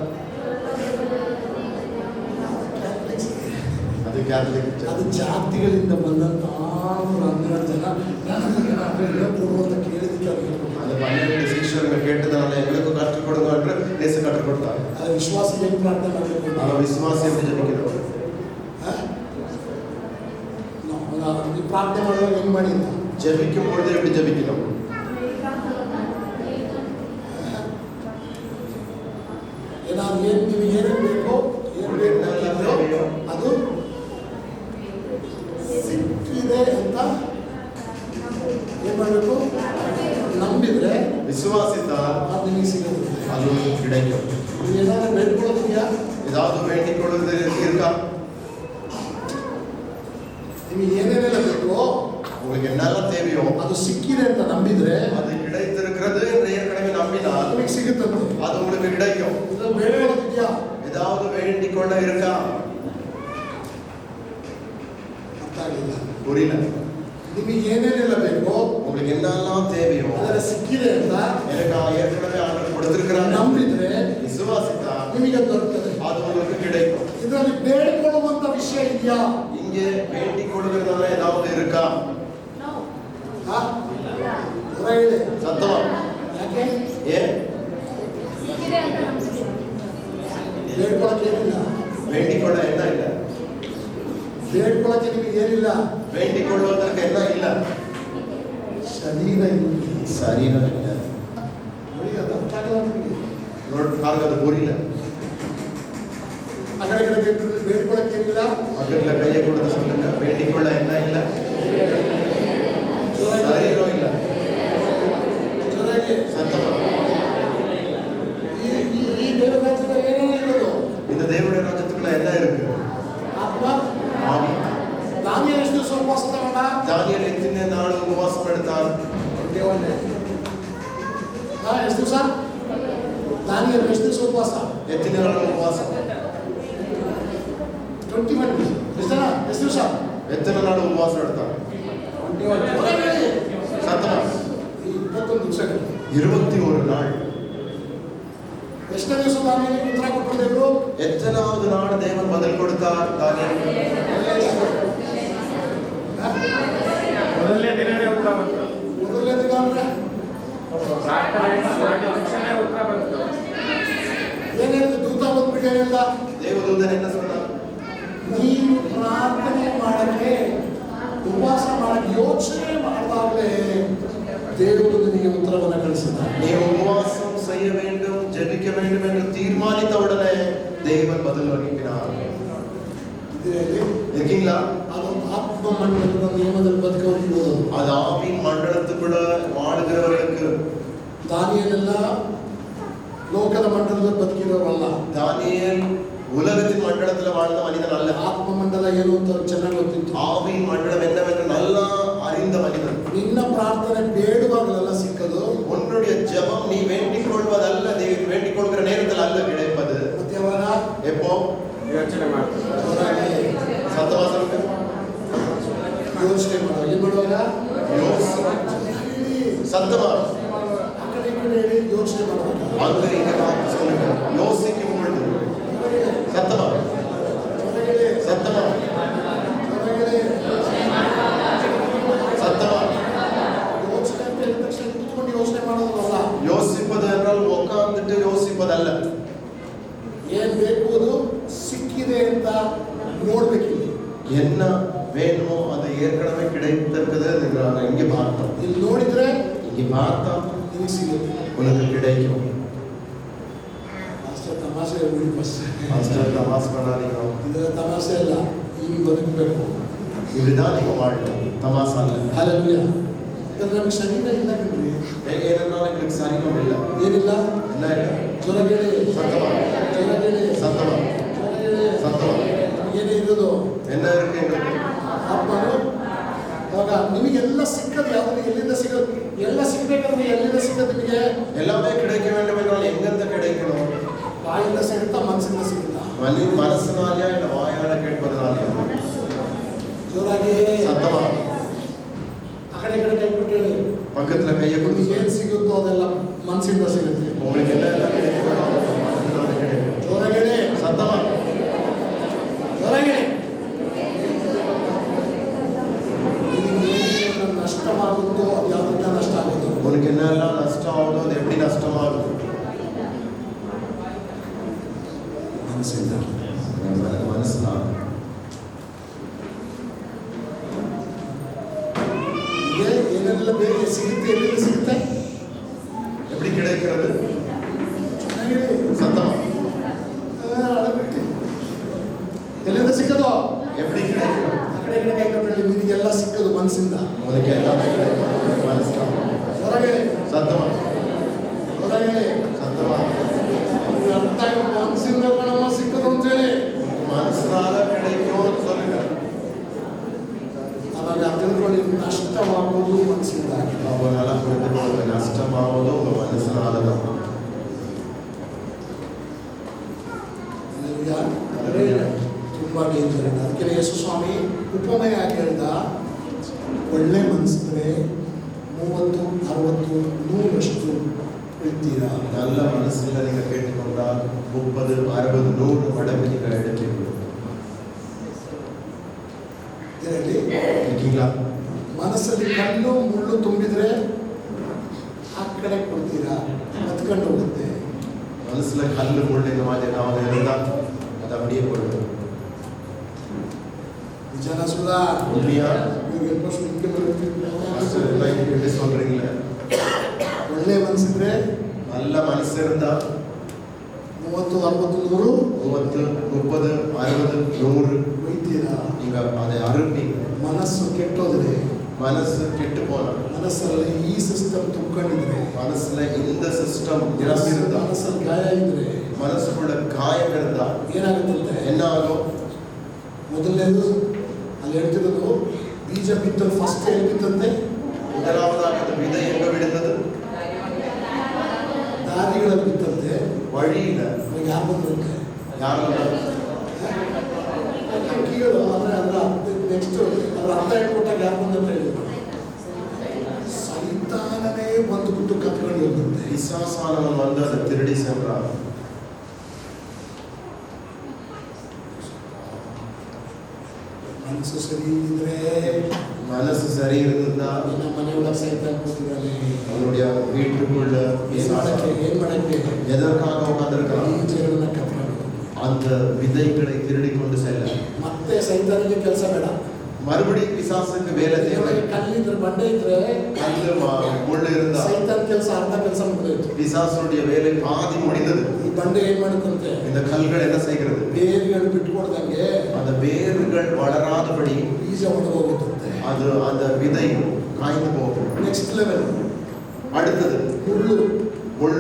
அது ಕ್ಯಾಥಲಿಕ್. ಅದು ಜಾತಿಗಳಿಂದ ಬಂದಂತ 12 ಜನ ಕೊಡುವಂತ ಕೇಳಿದಕ್ಕೆ ಅವ್ರು ಹೇಳ್ಕೊಟ್ಟ. அந்த 12 சீஷர்கள் கேட்டதனால எங்களுக்கு கற்றுக் கொடுங்க என்று இயேசு கற்றுக் கொடுத்தார். ಅದು ವಿಶ್ವಾಸ ಹೆಂಗೆ ಪ್ರಾರ್ಥನೆ ಮಾಡಬೇಕು? ஆனா விசுவாசி எப்படி ஜெபிக்கணும்? ಪ್ರಾರ್ಥನೆ ಮಾಡುವಾಗ ಹೆಂಗ್ ಮಾಡಿ ಅಂತ ஜெபிக்கும் பொழுது எப்படி ஜெபிக்கணும்? ಏನಾದ್ರು ನೀವು ಏನೇನು ಬೇಕೋ, ಏನು ಬೇಕು ಅದು ಸಿಕ್ಕಿದೆ ಅಂತ ಏನ್ ಮಾಡಬೇಕು? விசுவாசித்தால் ಅದು ನಿಮಗೆ ಸಿಗುತ್ತೆ. அது கிடைக்கும். ನೀವು ಏನಾದರೂ ಬೇಡ್ಕೊಳ್ಳೋದಿದೆಯಾ? ஏதாவது வேண்டிக் கொள்வது இருக்கா? ನಿಮಗೆ ಏನೇನೆಲ್ಲ ಬೇಕೋ உங்களுக்கு என்னெல்லாம் தேவையோ ಅದು ಸಿಕ್ಕಿದೆ ಅಂತ ನಂಬಿದ್ರೆ அது கிடைத்திருக்கிறது என்று ஏற்கனவே நம்பினால் ನಿಮಗೆ ಸಿಗುತ್ತದೆ. அது உங்களுக்கு கிடைக்கும். ಇದು ಬೇಡ್ಕೊಳ್ಳೋದಿದೆಯಾ? ஏதாவது வேண்டிக் கொள்ள இருக்கா? ಅರ್ಥ ಆಗಿಲ್ಲ. புரியல. ನಿಮಗೆ ಏನೇನೆಲ್ಲ ಬೇಕೋ உங்களுக்கு என்னெல்லாம் தேவையோ ಅದರ ಸಿಕ್ಕಿದೆ ಅಂತ எனக்கு ஏற்கனவே ஆண்டவர் கொடுத்திருக்கிறார் ನಂಬಿದ್ರೆ விசுவாசித்தா ನಿಮಗೆ ದೊರಕುತ್ತದೆ. அது உங்களுக்கு கிடைக்கும். ಇದರಲ್ಲಿ ಬೇಡಿಕೊಳ್ಳುವಂತ ವಿಷಯ ಇದೆಯಾ? இங்கே வேண்டிக் கொள்கிறதால ஏதாவது இருக்கா? ಹಾ? ಹೊರಗಿದೆ. சத்தமா ಯಾಕೆ? ஏன் ಬೇಡ್ಕೊಳ್ಳಕ್ಕೆ ಏನಿಲ್ಲ. வேண்டிக் கொள்ள என்ன இல்ல? ಬೇಡ್ಕೊಳ್ಳಕ್ಕೆ ನಿಮಗೆ ಏನಿಲ್ಲ. வேண்டிக் கொள்வதற்கு என்ன இல்ல? ಶರೀರ ಇಲ್ಲ. சரீரம் இல்ல. ನೋಡಿ, ಅದು ಅರ್ಥ ಆಗಲ್ಲ ನಿಮಗೆ. பாருங்க அது புரியல. ಆ ಕಡೆ ಬೇಡ್ಕೊಳ್ಳಕ್ಕೆ ಏನಿಲ್ಲ. பக்கத்துல கையை கொடுத்து சொல்லுங்க. வேண்டிக் கொள்ள என்ன இல்ல? சரீரம் இல்ல. ಜೊತೆಗೆ சத்தமா ಈ ದೇವರ ರಾಜ್ಯದಲ್ಲಿ ಏನೇನು ಇರೋದು? இந்த தேவனுடைய ராஜ்யத்துக்குள்ள என்ன இருக்கு? ಆತ್ಮ. ஆவி. ದಾನಿಯೇಲ ಎಷ್ಟು ದಿವಸ ಉಪವಾಸ ತಗೊಂಡ? தானியேல் எத்தனை நாள் உபவாசம் எடுத்தார்? ಎಷ್ಟು ದಿವಸ? ದಾನಿಯೇಲ ಎಷ್ಟು ದಿವಸ ಉಪವಾಸ? எத்தனை நாள் உபவாசம்? 21 days. ಎಷ್ಟು ದಿವಸ? எத்தனை நாள் உபவாசம் எடுத்தார்? சத்தமா 21 ದಿವಸಗಳು. 21 நாள். ಎಷ್ಟನೇ ದಿವಸ ದಾನಿಯೇಲನಿಗೆ ಉತ್ತರ ಕೊಟ್ಟರು ದೇವರು? எத்தனாவது நாள் தேவன் பதில் கொடுத்தார் தானியேல்? ಮೊದಲನೇ ದಿನನೇ ಉತ್ತರ ಬಂತು. ಮೊದಲನೇ ದಿನ ಅಂದ್ರೆ ಪ್ರಾರ್ಥನೆ ಮಾಡಿದ ತಕ್ಷಣ ಉತ್ತರ ಬಂತು. ಏನ್ ಹೇಳಿದ್ರು? ದೂತ ಬಂದ್ಬಿಟ್ಟು ಹೇಳಿದ, தேவதூதன் என்ன சொன்னார்? ನೀನು ಪ್ರಾರ್ಥನೆ ಮಾಡಕ್ಕೆ, ಉಪವಾಸ ಮಾಡಕ್ಕೆ ಯೋಚನೆ ಮಾಡಿದಾಗಲೇ ದೇವರು ನಿನಗೆ ಉತ್ತರವನ್ನು ಕಳಿಸಿದ. நீ உபவாசம் செய்ய வேண்டும், ஜெபிக்க வேண்டும் என்று தீர்மானித்த உடனே தேவன் பதில் அளிக்கிறார். இருக்கீங்களா? ಅದು ಆತ್ಮ ಮಂಡಲದ ನಿಯಮದಲ್ಲಿ ಬದುಕವರಿಗೆ அது ஆவின் மண்டலத்துக்குள்ள வாழுகிறவர்களுக்கு. ದಾನಿಯೇಲೆಲ್ಲ ಲೋಕದ ಮಂಡಲದಲ್ಲಿ ಬದುಕಿರೋರಲ್ಲ. தானியேல் உலகத்தின் மண்டலத்துல வாழ்ந்த மனிதன் அல்ல. ಆತ್ಮ ಮಂಡಲ ಏನು ಅಂತ ಅವ್ರಿಗೆ ಚೆನ್ನಾಗಿ ಗೊತ್ತಿತ್ತು. ஆவியின் மண்டலம் என்னவென்று நல்லா அறிந்த மனிதன். ನಿನ್ನ ಪ್ರಾರ್ಥನೆ ಬೇಡುವಾಗಲೆಲ್ಲ ಸಿಕ್ಕದು. உன்னுடைய ஜெபம் நீ வேண்டிக் கொள்வதல்ல, நீ வேண்டிக் கொள்கிற நேரத்தில் அல்ல கிடைப்பது. ಮತ್ತೆ ಯಾವಾಗ? எப்போ? ಯೋಚನೆ ಮಾಡ್ತಾರೆ. சத்தமா சொல்லுங்க. ಯೋಚನೆ ಮಾಡುವಾಗ. ಏನ್ ಮಾಡುವಾಗ? சத்தமா ಆ ಕಡೆ ಈ ಕಡೆ ಹೇಳಿ ಯೋಚನೆ ಮಾಡುವಾಗ. அங்க இங்க பார்த்து சொல்லுங்க. யோசிக்கும் பொழுது சத்தமா ಹೊರಗಡೆ சத்தமா ಹೊರಗಡೆ சத்தமா ಯೋಚನೆ ಅಂತ ಹೇಳಿದ ತಕ್ಷಣ ಕುತ್ಕೊಂಡು ಯೋಚನೆ ಮಾಡೋದಲ್ಲ. யோசிப்பது என்றால் உட்கார்ந்துட்டு யோசிப்பதல்ல. ಏನ್ ಬೇಕು ಅದು ಸಿಕ್ಕಿದೆ ಅಂತ ನೋಡ್ಬೇಕಿಲ್ಲ. என்ன வேணுமோ அது ஏற்கனவே கிடைத்திருக்குது. இங்க பார்த்தோம். ಇಲ್ಲಿ ನೋಡಿದ್ರೆ இங்க பார்த்தா ನಿನಗೆ ಸಿಗುತ್ತೆ. உனக்கு கிடைக்கும். ಅಷ್ಟೇ ತಮಾಷೆ ಬಿಡಿ ಬಸ್. மாஸ்டர் தமாஸ் பண்ணாதீங்க. ಇದರ ತಮಾಷೆ ಅಲ್ಲ, ಹಿಂಗೆ ಬದುಕಬೇಕು. இப்படிதான் நீங்க வாழணும். தமாசா இல்ல. ಹಾಲೆಲೂಯಾ. ಯಾಕಂದ್ರೆ ನಮಗೆ ಶರೀರ ಇಲ್ಲ ಕಣ್ರಿ. ஏனென்றால் எங்களுக்கு சரீரம் இல்லை. ಏನಿಲ್ಲ? என்ன இல்லை? ಜೊರಗೇಳಿ சத்தமா ಜೊರಗೇಳಿ சத்தமா ಜೊರಗೇಳಿ சத்தமா ಏನೇ ಇರೋದು? என்ன இருக்கு எங்களுக்கு? ಆತ್ಮನು. ಅವಾಗ ನಿಮಗೆಲ್ಲ ಸಿಕ್ಕದು ಯಾವುದು? ಎಲ್ಲಿಂದ ಸಿಗೋದು? ಎಲ್ಲ ಸಿಗ್ಬೇಕಂದ್ರೆ ಎಲ್ಲಿಂದ ಸಿಗೋದು ನಿಮಗೆ? எல்லாமே கிடைக்க வேண்டும் என்றால் எங்கிருந்து கிடைக்கணும்? ಬಾಯಿಂದ ಸಿಗುತ್ತಾ, ಮನಸ್ಸಿಂದ ಸಿಗುತ್ತಾ? மனசினாலயா இல்ல வாயால கேட்பதனாலயா? ಜೋರಾಗಿ சத்தமா ಆ ಕಡೆ ಈ ಕಡೆ ಕೈ ಕೊಟ್ಟು ಹೇಳಿ. பக்கத்துல கையை ನಿಮಗೆ கொடுத்து ಏನು ಸಿಗುತ್ತೋ ಅದೆಲ್ಲ ಮನಸ್ಸಿಂದ ಸಿಗುತ್ತೆ. உங்களுக்கு என்ன கிடைக்கும்? மனசினால கிடைக்கும். ಜೋರಾಗಿ ಹೇಳಿ. சத்தமா ಜೋರಾಗಿ ಹೇಳಿ. ನಿಮಗೆ ಏನೇನು ನಷ್ಟವಾಗುತ್ತೋ ಅದು ಯಾವುದರಿಂದ ನಷ್ಟ ಆಗುತ್ತೋ? உனக்கு என்னெல்லாம் நஷ்டம் ஆகுதோ அது எப்படி நஷ்டமாகும்? ಮನಸ್ಸಿಂದ. மனசுதான். ಇದೆ ಏನೆಲ್ಲ ಬೇರೆ ಸಿಗುತ್ತೆ, ಎಲ್ಲಿಂದ ಸಿಗುತ್ತೆ? எப்படி கிடைக்கிறது? ಚೆನ್ನಾಗಿ ಹೇಳಿ. சத்தமா ಅಳಬಿಟ್ಟು ಎಲ್ಲಿಂದ ಸಿಕ್ಕದು? எப்படி கிடைக்கும்? ಆ ಕಡೆ ಈ ಕಡೆ ಕೈ ಕೊಟ್ಟು ಹೇಳಿ. ನಿನಗೆಲ್ಲ ಸಿಕ್ಕದು ಮನಸ್ಸಿಂದ. உனக்கு எல்லாமே கிடைக்கும். மனசுதான். ಹೊರಗೆ சத்தமா மனசின்றாங்க. அவங்களால உங்களுக்கு நஷ்டமாவது உங்க மனசுனால தான். ತುಂಬಾ ಡೇಂಜರ್ ಇದೆ. ಅದಕ್ಕೆ ಯೇಸು ಸ್ವಾಮಿ ಉಪಮೆಯಾಗಿ ಹೇಳ್ದ, ಒಳ್ಳೆ ಮನಸ್ಸಿದ್ರೆ 30, 60, 100 ಇರ್ತೀರಾ. நல்ல மனசுல நீங்க கேட்டுக்கொண்டால் 30, 60, 100 மடங்கு நீங்க எடுப்பீங்க. இருக்கீங்களா? ಮನಸ್ಸಲ್ಲಿ ಕಲ್ಲು ಮುಳ್ಳು ತುಂಬಿದ್ರೆ ಆ ಕಡೆ ಕೊಡ್ತೀರಾ, ಹತ್ಕೊಂಡು ಹೋಗುತ್ತೆ. மனசுல கல்லு முள்ளு இந்த மாதிரி ஏதாவது இருந்தா அது அப்படியே போயிடும். ನಿಜಾನ ಸುಳ್ಳ? உண்மையா? ನೀವು ಎಷ್ಟು ಸುಳ್ಳು எப்படி சொல்றீங்களே? ಒಳ್ಳೆ ಮನಸ್ಸಿದ್ರೆ நல்ல மனசு இருந்தா 30, 60, 100 30, 30, 60, 100 ಒಯ್ತೀರಾ. நீங்க அதை அறுப்பீங்க. ಮನಸ್ಸು ಕೆಟ್ಟೋದ್ರೆ, மனசு கெட்டு போனா, ಮನಸ್ಸಲ್ಲಿ ಈ ಸಿಸ್ಟಮ್ ತುಂಬಿಕೊಂಡಿದ್ರೆ, மனசுல இந்த சிஸ்டம் நிரம்பி இருந்தா, ಮನಸ್ಸಲ್ಲಿ ಗಾಯ ಇದ್ರೆ, மனசுக்குள்ள காயம் இருந்தா ಏನಾಗುತ್ತಂತೆ? என்ன ஆகும்? ಮೊದಲನೇದು ಅಲ್ಲಿ ಹೇಳ್ತಿರೋದು, ಬೀಜ ಬಿತ್ತಲು ಫಸ್ಟ್ ಎಲ್ಲಿ ಬಿತ್ತಂತೆ? முதலாவதாக அந்த விதை எங்க விழுந்தது? ದಾರಿಗಳಲ್ಲಿ ಬಿತ್ತಂತೆ. வழியில. ಯಾರು ಬಂದಂತೆ? யாரும் ಹಕ್ಕಿಗಳು. ಆದರೆ ಅದರ ನೆಕ್ಸ್ಟ್ ಅದರ ಅರ್ಥ ಹೇಳ್ಕೊಟ್ಟಾಗ ಯಾರು ಬಂದಂತ ಹೇಳಿದ್ರು? ಸೈತಾನನೇ ಬಂದುಬಿಟ್ಟು ಕತ್ಕೊಂಡು ಹೋದಂತೆ. பிசாசானவன் வந்து அதை திருடி சென்றான். ಮನಸ್ಸು ಸರಿ ಇದ್ರೆ, மனசு சரி இருந்தா ನಮ್ಮ ಮನೆಯೊಳಗೆ ಸೈತಾನ ಕೂತಿದ್ದಾನೆ. அவனுடைய வீட்டுக்குள்ள ಏನ್ ಮಾಡಕ್ಕೆ? எதற்காக உட்கார்ந்திருக்கிறான்? ಬೀಜಗಳನ್ನ ಕತ್ಕೊಂಡು அந்த விதைகளை திருடி கொண்டு செல்ல. ಮತ್ತೆ ಸೈತಾನಿಗೆ ಕೆಲಸ ಬೇಡ. மறுபடியும் பிசாசுக்கு வேலை தேவை. ಕಲ್ಲಿದ್ರೆ ಬಂಡೆ ಇದ್ರೆ, கல்லு முள்ளு இருந்தா ಸೈತಾನ್ ಕೆಲಸ ಅರ್ಧ ಕೆಲಸ ಮುಗಿದೋಯ್ತು. பிசாசுடைய வேலை பாதி முடிந்தது. ಈ ಬಂಡೆ ಏನ್ ಮಾಡುತ್ತಂತೆ? இந்த கல்கள் என்ன செய்கிறது? ಬೇರುಗಳು ಬಿಟ್ಕೊಡ್ದಂಗೆ அந்த வேர்கள் வளராதபடி ಬೀಜ ಒಣಗೋಗುತ್ತಂತೆ. அது அந்த விதை காய்ந்து போகும். ನೆಕ್ಸ್ಟ್ ಲೆವೆಲ್ அடுத்தது ಮುಳ್ಳು. முள்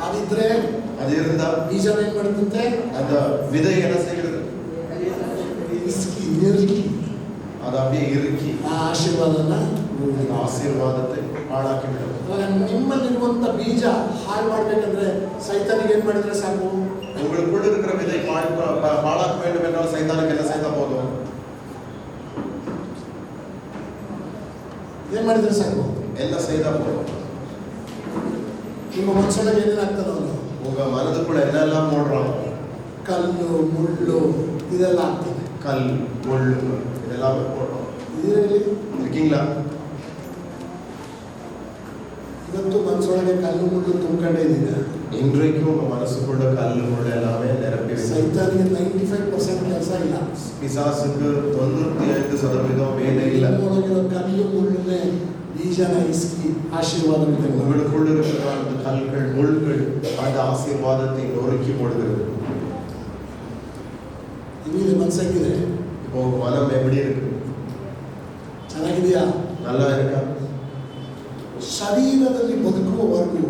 ಅದಿದ್ರೆ அது இருந்தா ಬೀಜ ಏನ್ ಮಾಡುತ್ತಂತೆ? அந்த விதை என்ன செய்கிறது? ಇಸ್ಕಿ ನೆರುಕಿ அது அப்படியே இறுக்கி ಆ ಆಶೀರ್ವಾದನ அந்த ஆசீர்வாதத்தை பாழாக்கி விடும். ನಿಮ್ಮಲ್ಲಿರುವಂತ ಬೀಜ ಹಾಳು ಮಾಡ್ಬೇಕಂದ್ರೆ ಸೈತಾನಿಗೆ ಏನ್ ಮಾಡಿದ್ರೆ ಸಾಕು? உங்களுக்குள்ள இருக்கிற விதை பாழாக்க வேண்டும் என்றால் சைத்தானுக்கு என்ன செய்தா போதும்? ಏನ್ ಮಾಡಿದ್ರೆ ಸಾಕು? என்ன செய்தா போதும்? ನಿಮ್ಮ ಮನಸ್ಸೊಳಗೆ ಏನೇನಾಗ್ತದೆ? ಅವನು உங்க மனதுக்குள்ள என்னெல்லாம் போடுறான்? ಕಲ್ಲು ಮುಳ್ಳು ಇದೆಲ್ಲ ಆಗ್ತದೆ. கல் முள் இதெல்லாம் போடுறோம். ಇದರಲ್ಲಿ இருக்கீங்களா? ಇವತ್ತು ಮನಸ್ಸೊಳಗೆ ಕಲ್ಲು ಮುಳ್ಳು ತುಂಬಿಕೊಂಡೇ ಇದೀಗ. இன்றைக்கும் உங்க மனசுக்குள்ள கல்லு முள் எல்லாமே நிரப்பி ಸೈತಾನಿಗೆ 95% ಕೆಲಸ ಇಲ್ಲ. பிசாசுக்கு 95% வேலை ಇಲ್ಲ. ನಿಮ್ಮೊಳಗಿರೋ ಕಲ್ಲು ಮುಳ್ಳುನೇ ಬೀಜನ ಇಸ್ಕಿ ಆಶೀರ್ವಾದ உங்களுக்குள்ள இருக்கிற அந்த கல்கள் முள்கள் அந்த ஆசீர்வாதத்தை நொறுக்கி போடுகிறது. ನಿಮಗೆ ಮನಸ್ಸಾಗಿದೆ? இப்போ உங்க மனம் எப்படி இருக்கு? ಚೆನ್ನಾಗಿದೆಯಾ? நல்லா இருக்கா? ಶರೀರದಲ್ಲಿ ಬದುಕುವವರೆಗೂ,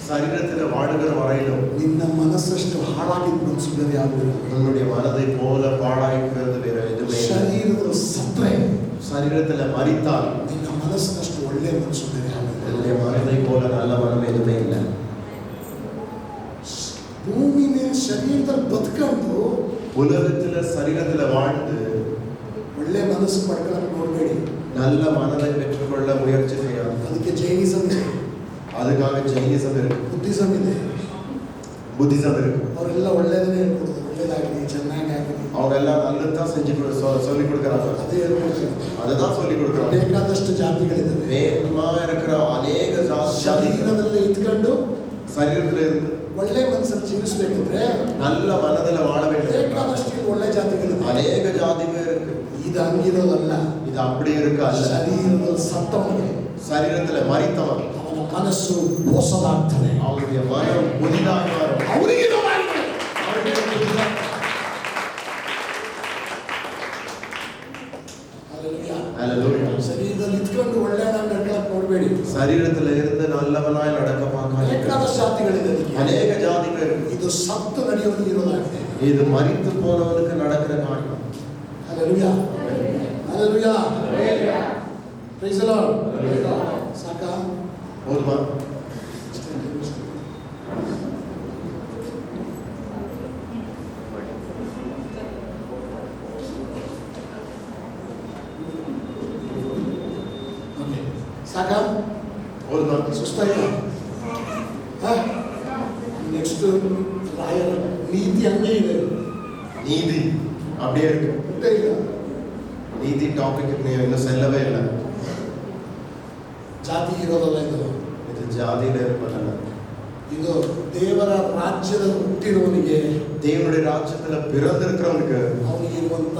சரீரத்துல வாழுகிற வரையிலும் ನಿನ್ನ ಮನಸ್ಸಷ್ಟು ಹಾಳಾಗಿದ್ದು ಮನಸ್ಸು ಬೇರೆ ಯಾವುದು? உன்னுடைய மனதை போல பாழாய்க்கிறது வேற எதுவுமே இல்லை. ಶರೀರದಲ್ಲಿ ಸತ್ರೆ, சரீரத்துல மரித்தால் ನಿನ್ನ ಮನಸ್ಸಿನಷ್ಟು ಒಳ್ಳೆ ಮನಸ್ಸು ಬೇರೆ ಯಾವುದು? என்னுடைய மனதை போல நல்ல மனம் எதுவுமே இல்லை. ಭೂಮಿ ಮೇಲೆ ಶರೀರದಲ್ಲಿ ಬದುಕೊಂಡು உலகத்துல சரீரத்துல வாழ்ந்து ಒಳ್ಳೆ ಮನಸ್ಸು ಪಡ್ಕೊಳ್ಳೋಕೆ ನೋಡಬೇಡಿ. நல்ல மனதை பெற்றுக்கொள்ள முயற்சி செய்யாது. ಅದಕ್ಕೆ ಜೈನಿಸಂ ಇದೆ, அதுக்காக ஜெயினிசம் இருக்கு, ಬುದ್ಧಿಸಂ ಇದೆ. புத்திசம் இருக்கு. ಅವರೆಲ್ಲ ಒಳ್ಳೇದನ್ನೇ ಹೇಳ್ಕೊಡೋದು, ಒಳ್ಳೇದಾಗಲಿ, ಚೆನ್ನಾಗಿ ಆಗಲಿ, அவங்க எல்லாம் நல்லதுதான் செஞ்சு சொல்லிக் கொடுக்குறாங்க. ಅದೇ ಹೇಳ್ಕೊಡ್ತಾರೆ. அதுதான் சொல்லிக் கொடுக்குறாங்க. ಬೇಕಾದಷ್ಟು ಜಾತಿಗಳಿದ್ದಾವೆ. வேகமா இருக்கிற அநேக ஜாதி ಶರೀರದಲ್ಲಿ ಇದ್ಕೊಂಡು சரீரத்துல இருந்து ಒಳ್ಳೆ ಮನಸ್ಸನ್ನು ಜೀವಿಸಬೇಕಂದ್ರೆ நல்ல மனதில் வாழ வேண்டும். ಬೇಕಾದಷ್ಟು ಒಳ್ಳೆ ಜಾತಿಗಳಿವೆ. அநேக ஜாதிகள் இருக்கு. ಇದು ಹಂಗಿರೋದಲ್ಲ. இது அப்படி இருக்கு அல்ல. ಶರೀರದಲ್ಲಿ ಸತ್ತವನಿಗೆ சரீரத்துல மரித்தவன் ಅವನ ಮನಸ್ಸು ಹೊಸದಾಗ್ತದೆ. அவருடைய மனம் புதிதாய் மாறும். ಅವರಿಗೆ ಇದು ಮಾಡಿದೆ. Hallelujah. ಶರೀರದಲ್ಲಿ ಇದ್ಕೊಂಡು ಒಳ್ಳೆಯದಾಗಿ ನಡ್ಕೊಳಕ್ ನೋಡಬೇಡಿ. சரீரத்துல இருந்து நல்லவனாய் நடக்க பார்க்காதீங்க. ಬೇಕಾದಷ್ಟು ಜಾತಿಗಳಿದೆ. அநேக ஜாதிகள் இருக்கு. ಇದು ಸತ್ತು ನಡೆಯೋದು ಇರೋದಾಗಿದೆ. இது மரித்து போனவனுக்கு நடக்கிற காரியம். Hallelujah. Hallelujah. Praise the Lord. ಸಾಕಾ? ಹೌದಾ? ಸಾಕಾ? ಹೌದಾ? ಸುಸ್ತಾಯ್ತಾ? ನೆಕ್ಸ್ಟ್ ರಾಯರ ನೀತಿ ಹಂಗೆ ಇದೆ. நீதி அப்படியே இருக்கு. ಗೊತ್ತೇ ಇಲ್ಲ. நீதி ಟಾಪಿಕ್ இன்னும் செல்லவே இல்லை. ಜಾತಿ ಇರೋದಲ್ಲ ಇದು. ಇದು ಜಾತಿயில இருப்பதல்ல. ಇದು ದೇವರ ರಾಜ್ಯದಲ್ಲಿ ಹುಟ್ಟಿರುವವನಿಗೆ, தேவனுடைய ராஜ்யத்துல பிறந்திருக்கிறவனுக்கு ಅವನಿಗೆ ಇರುವಂತ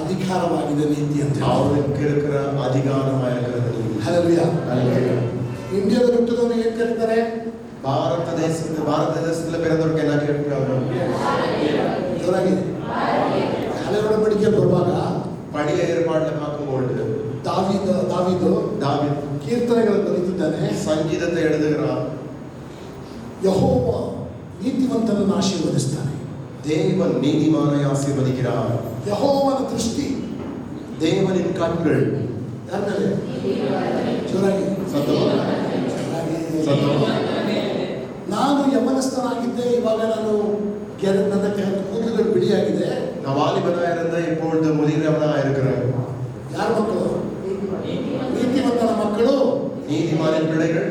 ಅಧಿಕಾರವಾಗಿದೆ ನೀತಿ ಅಂತ. அவனுக்கு இருக்கிற அதிகாரமா இருக்கிறது நீதி. ಹಲ್ಲೆಲೂಯಾ. ஹல்லேலூயா. ಇಂಡಿಯಾದಲ್ಲಿ ಹುಟ್ಟಿದವನಿಗೆ ಏನ್ ಕರೀತಾರೆ? ಭಾರತ ದೇಶದಲ್ಲಿ பிறந்தவருக்கு என்ன கேட்கிறாங்க? ಜೋರಾಗಿ ಹಳೆ ಒಡಂಬಡಿಕೆ ಬರುವಾಗ பழைய ஏற்பாடுல பார்க்கும்போது ದಾವೀದು ಕೀರ್ತನೆಗಳನ್ನು ಬರೆದಿದ್ದಾನೆ. ಸಂಗೀತத்தை எழுதுகிறார். ಯೆಹೋವ ನೀತಿವಂತನನ್ನು ಆಶೀರ್ವದಿಸ್ತಾನೆ. தேவன் நீதிமானை ஆசீர்வதிக்கிறார். ಯೆಹೋವನ ದೃಷ್ಟಿ, தேவனின் கண்கள் ಯಾರ ಮೇಲೆ? ಜೋರಾಗಿ ನಾನು ಯಮನಸ್ಥನಾಗಿದ್ದೆ, ಇವಾಗ ನಾನು ನನ್ನ ಕೂದಲುಗಳು ಬಿಳಿಯಾಗಿದೆ. நான் வாலிபனா இருந்த இப்பொழுது முதிர்ந்தவனா இருக்கிறேன். ಯಾರ ಮಕ್ಕಳು? ನೀತಿವಂತನ ಮಕ್ಕಳು, நீதிமானின் பிள்ளைகள்.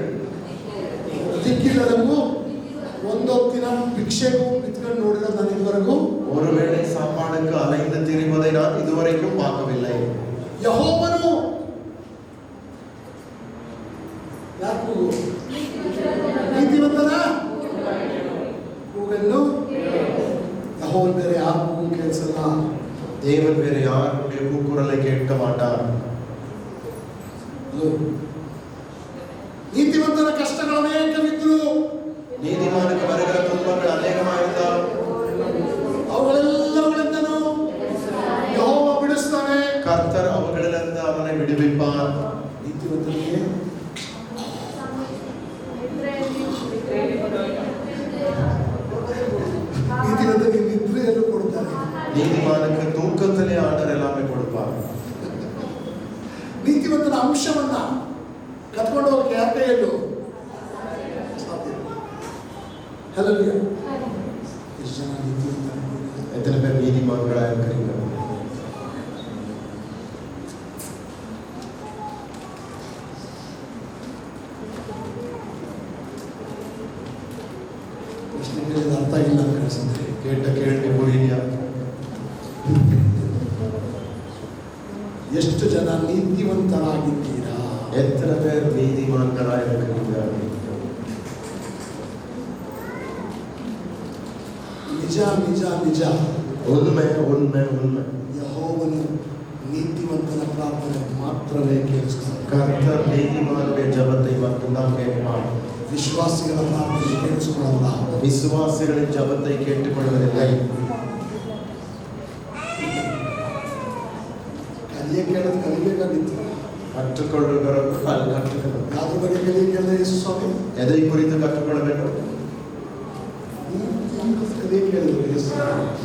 ದಿಕ್ಕಿಲ್ಲದವು ಒಂದೊತ್ತಿನ ಭಿಕ್ಷೆಗೂ ಬಿತ್ಕೊಂಡು ನೋಡಿದ ನಾನು ಇದುವರೆಗೂ ஒருவேளை சாப்பாடுக்கு அலைந்து திரிவதை நான் இதுவரைக்கும் பார்க்கவில்லை. ಯೆಹೋವನು ನೀತಿವಂತನ ಕೂಗನ್ನು ಯೆಹೋವನು ಬೇರೆ ಯಾರು ಕೂಗು ಕೇಳಿಸಲ್ಲ. தேவன் வேறு யாருடைய கூக்குரலை கேட்க மாட்டார். ನೀತಿವಂತನ ಕಷ್ಟಗಳು ಅನೇಕವಿದ್ರು, நீதிமானுக்கு வருகிற துன்பங்கள் அநேகமாயிருந்தால் ಅವುಗಳೆಲ್ಲವುಗಳಿಂದನೂ ಯೆಹೋವ ಬಿಡಿಸ್ತಾನೆ. கர்த்தர் அவர்களிலிருந்து அவனை விடுவிப்பார். ನೀತಿವಂತನಿಗೆ ನಿದ್ರೆಯನ್ನು ಕೊಡ್ತಾರೆ. நீதிமானுக்கு தூக்கத்திலே ஆண்டவர் எல்லாமே கொடுப்பார். ನೀತಿವಂತನ ಅಂಶವನ್ನ ಕತ್ಕೊಂಡು ಹೋಗಕ್ಕೆ ಯಾರ ಕೈಯಲ್ಲೂ ಹಲ್ಲೆಲೂಯಾ. ಎಷ್ಟು ಜನ ನೀತಿವಂತರು? எத்தனை பேர் நீதிமான்களா இருக்கிறீங்க? ಪ್ರಶ್ನೆ ಕೇಳಿದ ಅರ್ಥ ಇಲ್ಲ ಅಂತ ಅನಿಸುತ್ತೆ. கேட்ட கேள்வி புரியலையா? ಎಷ್ಟು ಜನ ನೀತಿವಂತರಾಗಿದ್ದೀರಾ? எத்தனை பேர் நீதிமான்களா இருக்கிறீங்க? ನಿಜ ನಿಜ ನಿಜ, உண்மை உண்மை உண்மை. ಯೆಹೋವನು ನೀತಿವಂತನ ಪ್ರಾರ್ಥನೆ ಮಾತ್ರವೇ ಕೇಳಿಸ್ತಾನೆ. கர்த்தர் நீதிமானுடைய ஜெபத்தை மட்டும்தான் கேட்பார். ವಿಶ್ವಾಸಿಗಳ ಪ್ರಾರ್ಥನೆ ಕೇಳಿಸಿಕೊಳ್ಳಲ್ಲ. விசுவாசிகளின் ஜெபத்தை கேட்டுக்கொள்வதில்லை. ಕೇಳೋದು ಕಲಿಬೇಕಾಗಿತ್ತು. கற்றுக்கொள்கிறவர்கள் அது கற்றுக்கணும். ಯಾವ್ದ್ರ ಬಗ್ಗೆ ಕಲಿಯಕ್ಕೆ ಯೇಸು ಸ್ವಾಮಿ? எதை குறித்து கற்றுக்கொள்ள வேண்டும்?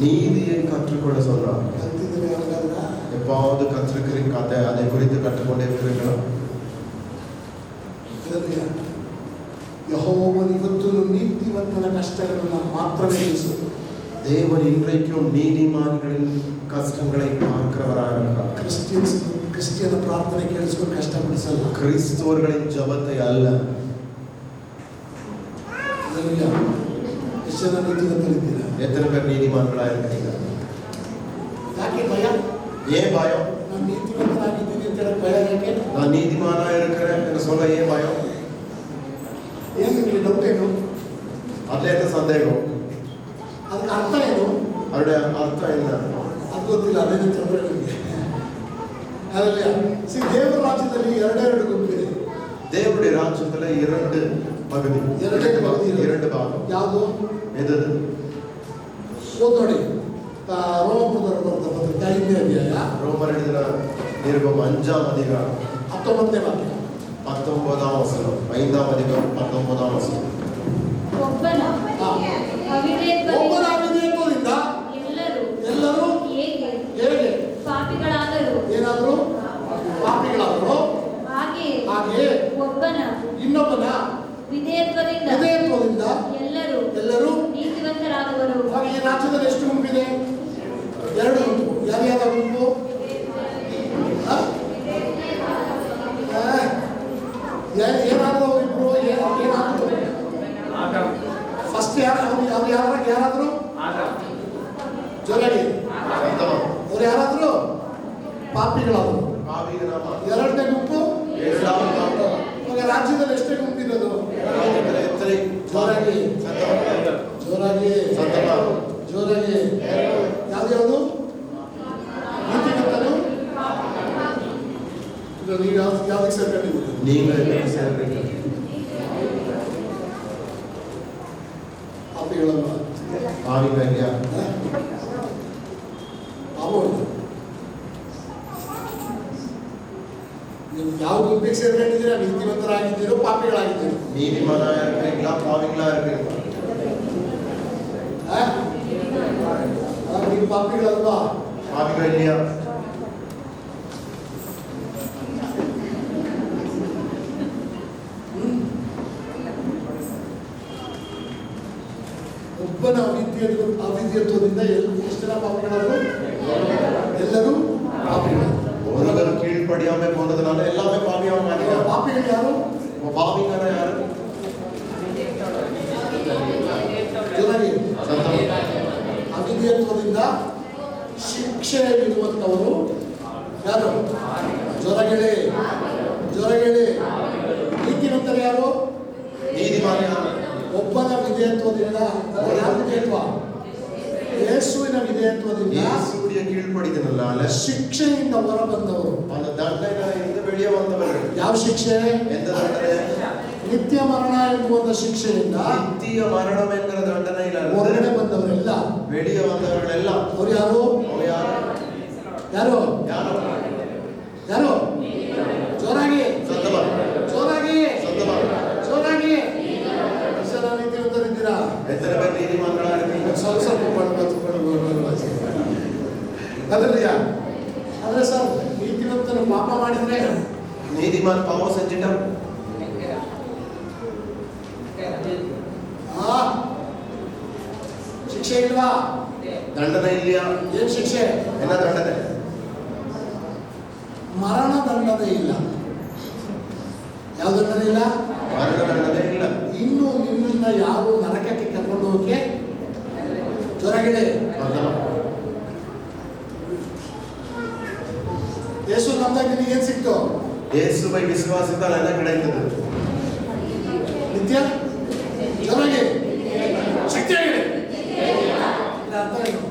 நீதியை கற்றுக்கொள்ள சொல்றார். ಕಲ್ತಿದ್ರೆ ಯಾವಾಗಾದ್ರ எப்பாவது கற்றுக்கிறீங்க அதை குறித்து கற்றுக்கொண்டே இருக்கிறீங்களா? ಯೆಹೋವನು ಇವತ್ತು ನೀತಿವಂತನ ಕಷ್ಟಗಳನ್ನು ಮಾತ್ರವೇ ತಿಳಿಸುವುದು. தேவன் இன்றைக்கும் நீதிமான்களின் கஷ்டங்களை பார்க்கிறவராக இருக்கிறார். ಕ್ರಿಸ್ಟಿಯನ್ ಪ್ರಾರ್ಥನೆ ಕೇಳಿಸ್ಕೊಂಡು ಕಷ್ಟಪಡಿಸಲ್ಲ. கிறிஸ்தவர்களின் ஜெபத்தை அல்ல. ಎಷ್ಟು ಜನ ನೀತಿವಂತರಿದ್ದೀರಾ? எத்தனை பேர் நீதிமான்களா இருக்கிறீங்க? ಯಾಕೆ ಭಯ? ஏன் பயம்? ನಾನು ನೀತಿವಂತನಾಗಿದ್ದೀನಿ ಅಂತ ಹೇಳಕ್ ಭಯ ಯಾಕೆ? நான் நீதிமானா இருக்கிறேன் என்று சொல்ல ஏன் பயம்? ಏನು ನಿಮಗೆ ಡೌಟ್ ಏನು? அதுல என்ன சந்தேகம்? ಅದಕ್ಕೆ ಅರ್ಥ ಏನು? அவருடைய அர்த்தம் என்ன? ಅದು ಗೊತ್ತಿಲ್ಲ. ಅದೇನು ತೊಂದರೆ ನಿಮಗೆ. ಅದರಲ್ಲಿ ದೇವರ ರಾಜ್ಯದಲ್ಲಿ ಎರಡೆರಡು ಗುಂಪಿದೆ. தேவனுடைய ராஜ்யத்துல இரண்டு பகுதி, இரண்டு பாகம். ಯಾವುದು? எது? ಓದ್ ನೋಡಿ, ರೋಮಪುರದವರು ಬರೆದ ಪತ್ರಿಕೆ 5ನೇ ಅಧ್ಯಾಯ ரோமர் எழுதின நிருபம் 5ஆம் அதிகாரம் 19ನೇ ವಾಕ್ಯ 19ஆம் வசனம். 5ஆம் அதிகாரம் 19ஆம் வசனம். ಒಬ್ಬನ ಅವಿವೇಕದಿಂದ ಎಲ್ಲರೂ ಹೇಗೆ ಪಾಪಿಗಳಾದರು ಏನಾದರೂ ಪಾಪಿಗಳಾದರೂ ಒಬ್ಬನ ಇನ್ನೊಬ್ಬನ ವಿಧೇಯತ್ವದಿಂದ ವಿಧೇಯತ್ವದಿಂದ ಎಲ್ಲರೂ ನೀತಿವಂತರಾಗುವರು. ಆಗ ಈ ರಾಜ್ಯದಲ್ಲಿ ಎಷ್ಟು ಗುಂಪಿದೆ? 2 ಗುಂಪು. ಯಾರ್ಯಾರ ಗುಂಪು? ಏನಾದ್ರು ಇಬ್ರು ಏನಾದ್ರು ಫಸ್ಟ್ ಯಾರಾದ್ರು ಜೋರಾಗಿ ಅವ್ರು ಯಾರಾದ್ರು ಪಾಪಿಗಳಾದ್ರು. ಎರಡನೇ ಗುಂಪು ಇವಾಗ ರಾಜ್ಯದಲ್ಲಿ ಎಷ್ಟೇ ಗುಂಪಿರೋದು? ಜೋರಾಗಿ ಜೋರಾಗಿ ಜೋರಾಗಿ ಯಾವ್ದು ನೀತಿವಂತನು ನೀವು ಯಾವ್ದಕ್ಕೆ ಸೇರ್ಕೊಂಡಿದ್ದೀರಿ? ಪಾಪಿಗಳಲ್ಲ ನೀವು ಯಾವ ಗುಂಪಿಗೆ ಸೇರ್ಕೊಂಡಿದ್ದೀರಾ? ನೀತಿವಂತರಾಗಿದ್ದೀರೋ ಪಾಪಿಗಳಾಗಿದ್ದೀರೋ? ನೀವು ಪಾಪಿಗಳಲ್ವಾ? ಒಬ್ಬನ ಅವಿದ್ಯತ್ವದಿಂದ ಎಷ್ಟು ಜನ ಪಾಪಿಗಳಾದ್ರು? ಎಲ್ಲರೂ ಪಾಪಿಗಳು. ஒருவர் கீழ்ப்படியாம போனதுனால எல்லாமே பாவியாக மாறினாங்க. ಪಾಪಿಗಳು ಯಾರು? பாவிங்கன யாரு? ಜೋರಾಗಿ ಅವಿದ್ಯತ್ವದಿಂದ ಶಿಕ್ಷೆ ಬಿಡುವಂತವರು ಯಾರು? ಜೋರಾಗಿ ಜೋರಾಗಿ ನೀತಿವಂತರು ಯಾರು? நீதிமான் யாரு? ಒಬ್ಬನ ವಿಧೇಯತ್ವದಿಂದ ಯಾರು ವಿಧೇಯತ್ವ? ಯೇಸುವಿನ ವಿಧೇಯತ್ವದಿಂದ ಯೇಸುವಿನ ಕೀழ்ಪಡಿದನಲ್ಲ ಶಿಕ್ಷೆಯಿಂದ ಹೊರ ಬಂದವರು. அந்த தண்டனையிலிருந்து வெளியே வந்தவர்கள். ಯಾವ ಶಿಕ್ಷೆ? எந்த தண்டனை? ನಿತ್ಯ ಮರಣ ಎಂಬುವ ಶಿಕ್ಷೆಯಿಂದ ನಿತ್ಯ ಮರಣಂ ಎನ್ನುವ ದಂಡನೆಯಿಲ್ಲ ಹೊರಗಡೆ ಬಂದವರೆಲ್ಲ வெளியே வந்தவர்களெಲ್ಲ ಅವರು ಯಾರು? ಯಾರು ಯಾರು? ಯಾರು? ಜೋರಾಗಿ ಸತ್ತವ ಜೋರಾಗಿ ಸತ್ತವ ಜೋರಾಗಿ ಸರ ನೀತಿವಂತರಿದ್ದೀರಾ? ಎತ್ತರ ಬೇರೆ ನೀತಿಮಾನ್ಗಳಾಗಿರ್ತೀವಿ. ಸ್ವಲ್ಪ ಅದರಲ್ಲಿಯ ಆದರೆ ಸರ್ ನೀತಿವಂತರು ಪಾಪ ಮಾಡಿದ್ರೆ நீதிமான் பாவம் செஞ்சிட்டான் ಶಿಕ್ಷೆ ಇಲ್ವಾ? ದಂಡನೆ இல்லையா? ಏನ್ ಶಿಕ್ಷೆ? என்ன ದಂಡನೆ? ಮರಣ ದಂಡನೆ ಇಲ್ಲ. ಯಾವ ದಂಡನೆ ಇಲ್ಲ? ಮರಣ ದಂಡನೆ ಇಲ್ಲ. ಇನ್ನು ನಿಮ್ಮನ್ನ ಯಾರು ನರಕಕ್ಕೆ ಕರ್ಕೊಂಡು ಹೋಗಕ್ಕೆ ಜೊರಗಿದೆ. ಯೇಸು ನಮ್ದಾಗ ನಿನಗೆ ಏನ್ ಸಿಕ್ತು? ಯೇಸುவை விசுவாசித்தால் என்ன கிடைத்தது? ನಿತ್ಯ ಜೊರಗೆ ಶಕ್ತಿ ಆಗಿದೆ. ಅರ್ಥ ಏನು?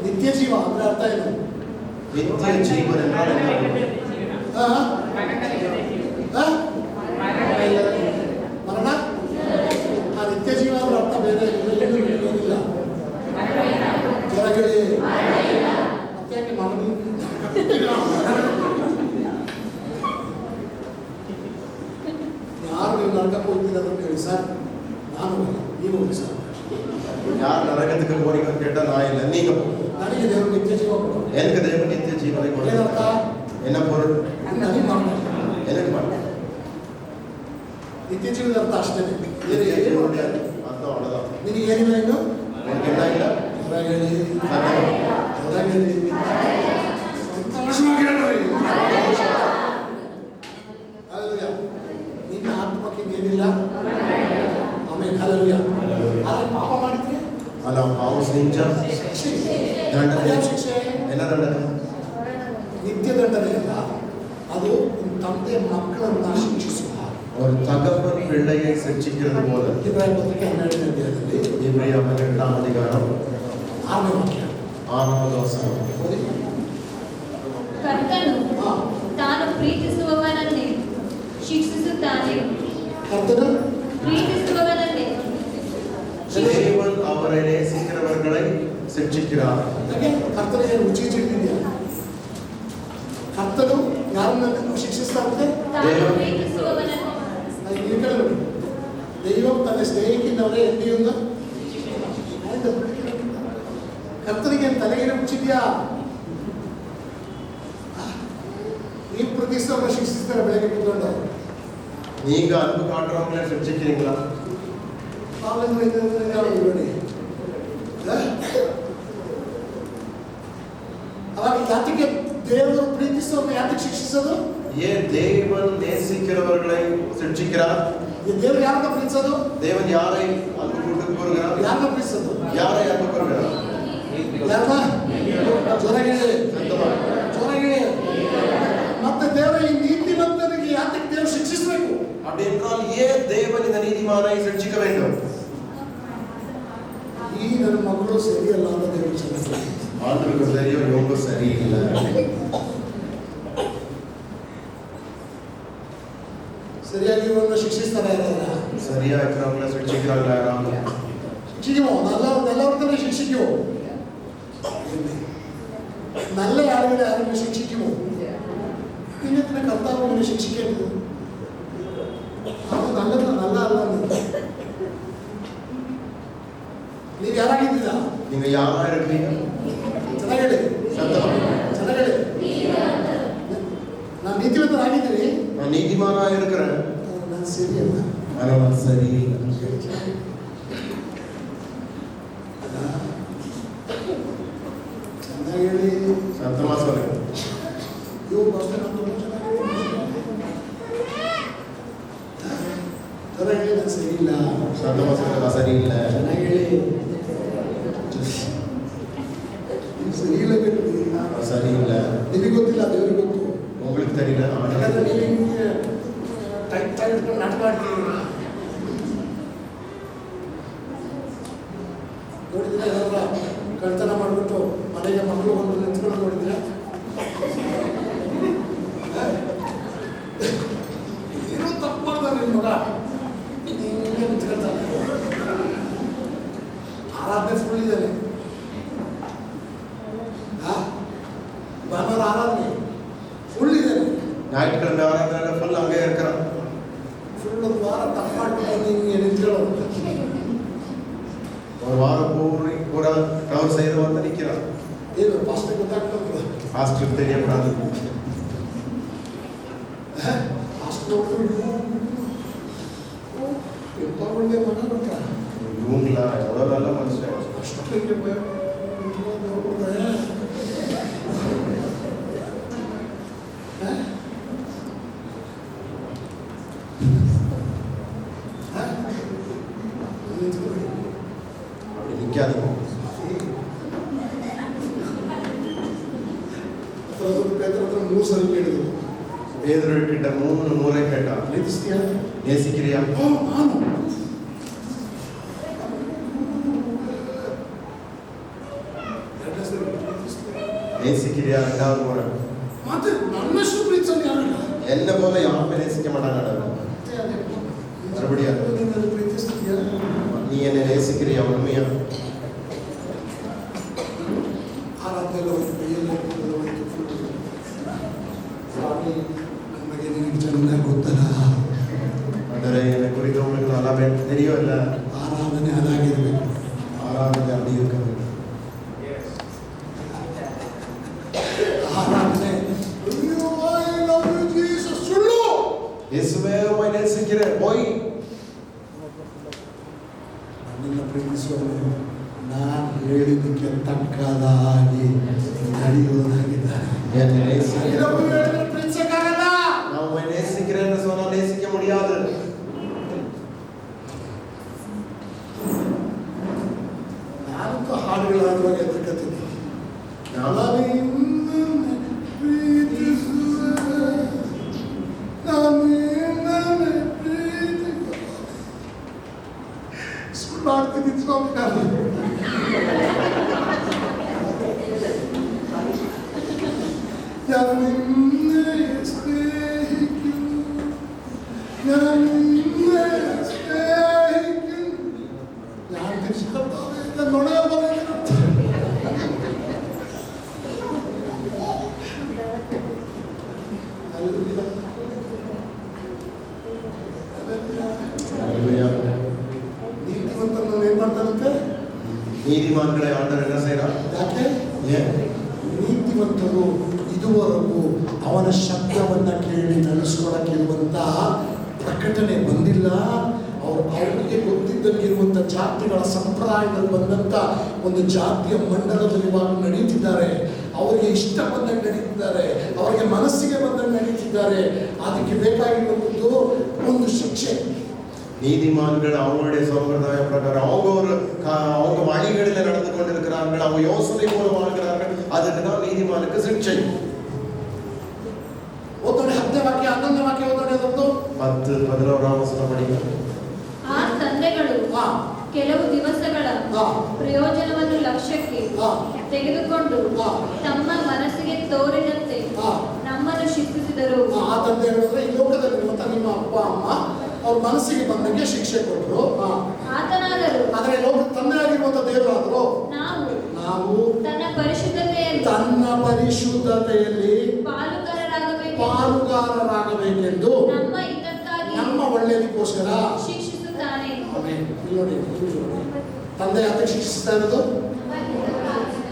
ನಿತ್ಯ ಜೀವ ಅಂದ್ರೆ ಅರ್ಥ ಏನು? ನಿತ್ಯ ಜೀವನ ಮರಣ ಆ ನಿತ್ಯ ಜೀವ ಅಂದ್ರೆ ಅರ್ಥ ಬೇರೆ ಏನಿಲ್ಲ. ಜೊರಗೆ ಮತ್ತೆ ಮರಣ ಯಾರು ನೀವು ನರಕಕ್ಕೆ ಹೋಗ್ತೀರ ಅಂತ ಹೇಳಿ ಸರ್. ನಾನು ನೀವು ಹೋಗಿ ಸರ್. யார் நரகத்துக்கு போறீங்கன்னு கேட்டா நான் இல்லை, நீங்க ನನಗೆ ದೇವರು ನಿತ್ಯ ಜೀವ ಕೊಡು. எனக்கு தேவன் நித்திய ஜீவனை ಏನರ್ಥ? என்ன பொருள்? ನನಗೆ ಮರಣ எனக்கு மரணம். ನಿತ್ಯ ಜೀವದ ಅರ್ಥ ಅಷ್ಟೇ. அர்த்தம் அவ்வளவுதான். ನಿನಗೆ ಏನಿಲ್ಲ ಇನ್ನು? உனக்கு என்ன ಇಲ್ಲ? ನಿನ್ನ ಆತ್ಮಕ್ಕೆ ಏನಿಲ್ಲ. ಆಮೇಲೆ ಹಲ್ಲೆಲೂಯಾ. ಆದರೆ ಪಾಪ ಮಾಡಿದ್ರೆ ಅಲ್ಲ, ಪಾಪ செஞ்சா ದಂಡನೆ. ಶಿಕ್ಷೆ என்ன ದಂಡನೆ? ನಿತ್ಯ ದಂಡನೆ ಅಲ್ಲ, ಅದು ತಂದೆ ಮಕ್ಕಳನ್ನ ಶಿಕ್ಷಿಸುವ. ஒரு தகப்பன் பிள்ளையை சிக்ஷிக்கிறது போல. ಇಬ್ರಾಹಿಂ ಪತ್ರಿಕೆ 12ನೇ ಅಧ್ಯಾಯದಲ್ಲಿ ಇಬ್ರಿಯ 12ನೇ ಅಧಿಕಾರಂ 6ನೇ ವಾಕ್ಯ 6ನೇ ವಚನ. ಕರ್ತನು ತಾನು ಪ್ರೀತಿಸುವವನನ್ನೇ ಶಿಕ್ಷಿಸುತ್ತಾನೆ. ಕರ್ತನು ಪ್ರೀತಿಸುವವನನ್ನೇ தேவன் அவரை நேசிக்கிறவர்களை சிக்ஷிக்கிறார். ಕರ್ತನಿಗೆ ರುಚಿ ಚಿಡಿದೆಯಾ? ಕರ್ತನು ಯಾರನ್ನು ಶಿಕ್ಷಿಸ್ತಾ ಇರುತ್ತೆ? ತಾನು ಪ್ರೀತಿಸುವವನನ್ನೇ. ദൈവം തന്റെ സ്നേഹിക്കുന്നവരെ എന്ത് ചെയ്യുന്നു? കർത്തനിക്ക് തലയിലും ചിരിയാ ನೀವು ಪ್ರತಿಷ್ಠೆ ಶಿಕ್ಷಿಸ್ತಾರೆ ಬೆಳಗ್ಗೆ ಕೂತ್ಕೊಂಡು. நீங்க அன்பு காட்டுறவங்கள சிரிச்சிக்கிறீங்களா? ನಾವೆಲ್ಲ ಇದನ್ನ ಯಾರು ನೋಡಿ ಅವಾಗ ಯಾತಕ್ಕೆ ದೇವರು ಪ್ರೀತಿಸೋದು ಯಾತಕ್ಕೆ ಶಿಕ್ಷಿಸೋದು? ஏன் தேவன் நேசிக்கிறவர்களை சிரிச்சிக்கிறார்? ದೇವರು ಯಾರನ್ನ ಪ್ರೀತಿಸೋದು? தேவன் யாரை அன்பு கூறுகிறார்? ಯಾರನ್ನ ಪ್ರೀತಿಸೋದು? யாரை அன்பு கூறுகிறார்? ಯಾರನ್ನ? ಜೋರಾಗಿ ಜೋರಾಗಿ. ಮತ್ತೆ ದೇವರ ಈ ನೀತಿವಂತನಿಗೆ ಯಾತಕ್ಕೆ ದೇವರು ಶಿಕ್ಷಿಸಬೇಕು? அப்படி என்றால் ஏன் தேவன் இந்த நீதிமானை சிரிச்சிக்க வேண்டும்? ಈ ನನ್ನ ಮಗಳು ಸರಿಯಲ್ಲ ಅಂತ ದೇವರು ಚೆನ್ನಾಗಿ ஆண்டவருக்கு தெரியும் இவங்க சரியில்லை. ಸರಿಯಾಗಿ ಇವನ್ನ ಶಿಕ್ಷಿಸ್ತಾರೆ ಯಾರಾದ್ರ? சரியா இருக்கிறவங்கள சிரிச்சிக்கிறாங்களா யாராவது? ಶಿಕ್ಷಿക്കുമോ? നല്ലവർത്തന്നെ ಶಿಕ್ಷಿക്കുമോ? നല്ല ആളുകളെ ആരെങ്കിലും ശിക്ഷിക്കുമോ? ഇന്നത്തെ കർത്താവ് ശിക്ഷിക്കേണ്ടത് അത് നല്ലത് നല്ല അല്ല. ನೀವು ಯಾರಾಗಿದ್ದೀರಾ? நீங்க யாரா இருக்கீங்க? ಚೆನ್ನಾಗಿ சத்தமா ಚೆನ್ನಾಗಿ ನಾನು ನೀತಿವಂತನಾಗಿದ್ದೀನಿ. நான் நீதிமானா இருக்கிறேன். ನಾನು ಸರಿಯಲ್ಲ. ஆனால் சரி ಚೆನ್ನಾಗಿ ಹೇಳಿ. சத்தமா சொல்லுங்க. ಇವು ಭಾಷೆ ನಾನು ತುಂಬ ಚೆನ್ನಾಗಿ ಹೇಳಿ. ನಾನು ಸರಿಯಿಲ್ಲ. சத்தமா சொல்லுங்க. சரியில்லை. ಚೆನ್ನಾಗಿ ಹೇಳಿ. ನೀವು ಸರಿಯಿಲ್ಲ ಬೇಕಿ. சரியில்லை. ನಿಮಗೆ ಗೊತ್ತಿಲ್ಲ, ದೇವರಿಗೆ ಗೊತ್ತು. உங்களுக்கு தெரியல. ಯಾಕಂದ್ರೆ ನೀವು ನಿಮಗೆ ಟೈಟ್ ಇಟ್ಕೊಂಡು ನಾಟಕ ಆಡ್ತೀವಿ. ನೋಡಿದ್ರೆ ಯಾರ ಕಳ್ತನ ಮಾಡಿಬಿಟ್ಟು ಮನೆಗೆ ಮಕ್ಕಳು ಬಂದು ನಿಂತ್ಕೊಂಡು ನೋಡಿದ್ರೆ ಏನೋ ತಪ್ಪು ಮಾಡ್ದ ನಿನ್ನ ಮಗ ಹಿಂಗೆ ನಿಂತ್ಕೊಳ್ತಾನೆ. ಆರಾಧನೆ ಫುಲ್ ಇದ್ದಾನೆ. ಭಾನುವಾರ ಆರಾಧನೆ ಫುಲ್ ಇದ್ದಾನೆ. ஞாயிற்றுக்கிழமை ஆராதனை ஃபுல் அங்கே இருக்கிறான். ಫುಲ್ ಒಂದು ವಾರ ತಪ್ಪು ಮಾಡ್ಕೊಂಡು ಹಿಂಗೆ ನಿಂತ್ಕೊಳ್ಳೋದು. ஒரு வாரம் பூரா கவர் செய்து வந்து நிற்கிறான். ಏನು ಪಾಸ್ಟರ್ ಗೊತ್ತಾಗ್ತದೆ. பாஸ்டருக்கு தெரியக்கூடாது. ಪಾಸ್ಟರ್ ಎಂತ ಒಳ್ಳೆ ಮಗ ಗೊತ್ತಾ? இவங்களா எவ்வளோ நல்ல மனுஷன். ಅಷ್ಟಕ್ಕೆ அப்படி நிற்காதீங்க. ಮೂರು ಸರಿ ಕೇಳಿದ್ರು. பேதுரு கிட்ட 3 முறை கேட்டான். ಪ್ರೀತಿಸ್ತೀಯಾ? நேசிக்கிறியா? ನಾನು ಎರಡನೇ ಸರಿ ಪ್ರೀತಿಸ್ತೀನಿ. நேசிக்கிறியா? 2வது முறை. ಮತ್ತೆ ನನ್ನಷ್ಟು ಪ್ರೀತಿಸೋದು ಯಾರಿಲ್ಲ. என்ன போல யாருமே நேசிக்க மாட்டாங்க. மறுபடியும் ನಿನ್ನನ್ನು ಪ್ರೀತಿಸ್ತೀಯಾ? நீ என்ன நேசிக்கிறியா உண்மையா? ಆರಾಧನೆ ಹೋಯ್ತು, ಕೈಯಲ್ಲಿ ಹೋಯ್ತು. ಸ್ವಾಮಿ ನನ್ನ ಬಗ್ಗೆ ನಿನಗೆ ಚೆನ್ನಾಗಿ ಗೊತ್ತಲ್ಲ. ಅಂದರೆ என்னை குறித்து உங்களுக்கு நல்லாவே தெரியும் இல்ல? ಆರಾಧನೆ ಅದಾಗಿರ್ಬೇಕು. ஆராதனை அப்படி இருக்க வேண்டும். ಆರಾಧನೆ ಅಯ್ಯೋ ಐ ಲವ್ ಯು ಜೀಸಸ್ ಸುಳ್ಳು. இயேசுவே உம்மை நேசிக்கிறேன் போய். ನನ್ನನ್ನು ಪ್ರೀತಿಸುವವನು ನಾನು ಹೇಳಿದ್ದಕ್ಕೆ ತಕ್ಕದಾಗಿ ನಡೆಯುವುದಾಗಿದ್ದಾನೆ. என்னை நேசிக்கிறேன். ಇನ್ನೊಬ್ಬರು ಹೇಳಿದ್ರೆ ಪ್ರೀತಿಸಕ್ಕಾಗಲ್ಲ. நான் உம்மை நேசிக்கிறேன்னு சொன்னா நேசிக்க முடியாது. ನಾನಂತೂ ಹಾಡುಗಳಾಗುವಾಗ ಎದುರ್ಕತೀನಿ. நான் ಸುಳ್ಳಾಡ್ತೀನಿ ಸ್ವಾಮಿ. ನಾನು ನಿನ್ನೆ ಸ್ನೇಹಿക്കുന്നു, ನಾನು ನಿನ್ನೆ ಸ್ನೇಹಿക്കുന്നു. ನಾನು ತಿಳಿಸ್ಕೊಳ್ತಾವೆ ನೊಣೆ ನೀತಿವಂತನ ಏನ್ ಮಾಡ್ತಾನಂತೆ? நீதிமான்களை ஆண்டவர் என்ன செய்றார்? ಯಾಕೆ? ஏன்? ನೀತಿವಂತರು ಇದುವರೆಗೂ ಅವನ ಶಬ್ದವನ್ನು ಮಾತನ್ನ ಕೇಳಿ ನಡೆಸ್ಕೊಳಕ್ಕಿರುವಂತ ಪ್ರಕಟಣೆ ಬಂದಿಲ್ಲ. ಅವ್ರಿಗೆ ಗೊತ್ತಿದ್ದಂಗಿರುವಂಥ ಜಾತಿಗಳ ಸಂಪ್ರದಾಯದಲ್ಲಿ ಬಂದಂಥ ಒಂದು ಜಾತಿಯ ಮಂಡಲದಲ್ಲಿ ಇವಾಗ ನಡೀತಿದ್ದಾರೆ. ಅವರಿಗೆ ಇಷ್ಟ ಬಂದಂಗೆ ನಡೀತಿದ್ದಾರೆ, ಅವರಿಗೆ ಮನಸ್ಸಿಗೆ ಬಂದಂಗೆ ನಡೀತಿದ್ದಾರೆ. ಅದಕ್ಕೆ ಬೇಕಾಗಿರುವಂಥದ್ದು ಒಂದು ಶಿಕ್ಷೆ. நீதிமான்கள் அவங்களுடைய சம்பிரதாய பிரகாரம் அவங்க வழிகளில் நடந்து கொண்டிருக்கிறார்கள், அவங்க யோசனை போல வாழ்கிறார்கள். அதுக்கு தான் நீதிமானுக்கு சிக்ஷை. ಓದೋಣ 10ನೇ ವಾಕ್ಯ 11ನೇ ವಾಕ್ಯ ಓದೋಣ. ಅದೊಂದು 10-11 ವಚನ ಪಡಿ. ಆ ತಂದೆಗಳು ಕೆಲವು ದಿವಸಗಳ ಪ್ರಯೋಜನವನ್ನು ಲಕ್ಷ್ಯಕ್ಕೆ ತೆಗೆದುಕೊಂಡು ತಮ್ಮ ಮನಸ್ಸಿಗೆ ತೋರಿದಂತೆ ನಮ್ಮನ್ನು ಶಿಕ್ಷಿಸಿದರು. ಆ ತಂದೆಗಳು ಈ ಲೋಕದಲ್ಲಿರುವಂತ ನಿಮ್ಮ ಅಪ್ಪ ಅಮ್ಮ ಅವ್ರ ಮನಸ್ಸಿಗೆ ಬಂದಂಗೆ ಶಿಕ್ಷೆ ಕೊಟ್ಟರು. ಆತನಾದರೂ ಆದರೆ ಲೋಕ ತಂದೆ ಆಗಿರುವಂತ ದೇವರಾದ್ರು ನಾವು ತನ್ನ ಪರಿಶುದ್ಧತೆಯಲ್ಲಿ ಪಾಲುಗಾರರಾಗಬೇಕೆಂದು ನಮ್ಮ ಒಳ್ಳೆಯದಕ್ಕೋಸ್ಕರ ಶಿಕ್ಷಿಸುತ್ತಾನೆ. ನೋಡಿ, ತಂದೆ ಯಾಕೆ ಶಿಕ್ಷಿಸ್ತಾ ಇರೋದು?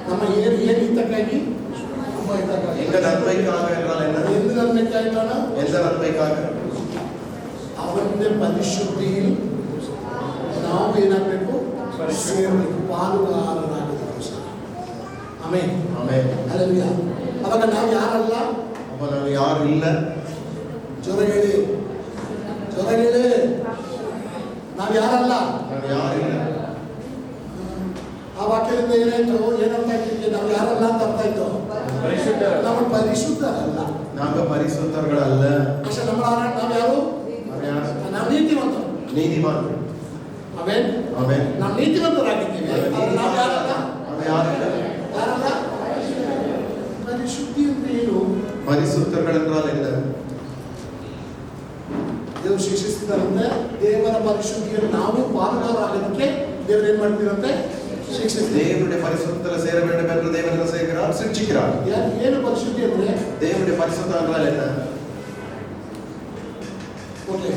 ನಮ್ಮ ಏನು ಹಿತಕ್ಕಾಗಿ, எங்க நன்மைக்காக என்றால் என்ன? ಎಂದು ನನ್மைக்காயிட்டானா? எந்த நன்மைக்காக? ಅವನ ಪರಿಶುದ್ಧಿಯಲ್ಲಿ ನಾವು ಏನಾಗಬೇಕು? ಸೇರಬೇಕು, ಪಾಲುಗಾರರಾಗಬೇಕು. Amen amen. ಹಲ್ಲೆಲೂಯಾ. ಅವಾಗ ನಾವು ಯಾರಲ್ಲ? அப்ப ನಾವು ಯಾರು ಇಲ್ಲ. ಜೋರ ಹೇಳಿ, ಜೋರ ಹೇಳಿ. ನಾವು ಯಾರಲ್ಲ? ನಾವು ಯಾರಿಲ್ಲ. ಆ ವಾಕ್ಯದಿಂದ ಏನಾಯ್ತು? ಏನಂತ ಆಯ್ತು? ನಾವು ಯಾರಲ್ಲ ಅಂತ ಅರ್ಥ ಆಯ್ತು. ನಾವು ಪರಿಶುದ್ಧರಲ್ಲ, ನಾವು ಪರಿಶುದ್ಧர்களಲ್ಲ. ಅಷ್ಟೇ. ನಾವು ಯಾರು? ನಾವು ನೀತಿವಂತರು, ನೀತಿವಂತರು. Amen amen. ನಾವು ನೀತಿವಂತರಾಗಿದ್ದೀವಿ. ನಾವು ಯಾರಲ್ಲ? ನಾವು ಯಾರಲ್ಲ? ಯಾರಲ್ಲ? ಪರಿಶುದ್ಧಿ ಅಂದ್ರೆ ಏನು? ಪರಿಶುದ್ಧಗಳೆಂದ್ರಾಲ್ என்ன? ದೇವರು ಶಿಕ್ಷಿಸಿದಂತೆ ದೇವರ ಪರಿಶುದ್ಧಿಯನ್ನು ನಾವು ಪಾಲುಗಾರರಾಗೋದಕ್ಕೆ ದೇವರು ಏನ್ ಮಾಡ್ತೀರಂತೆ? ಶಿಕ್ಷಿಸ್ತಾರೆ. தேவனுடைய பரிசுத்தத்துல சேர வேண்டும் என்று தேவன் என்ன செய்கிறார்? சிக்ஷிக்கிறார். ಏನು ಪರಿಶುದ್ಧಿ ಅಂದ್ರೆ? தேவனுடைய பரிசுத்தம் என்றால் என்ன? ಓಕೆ,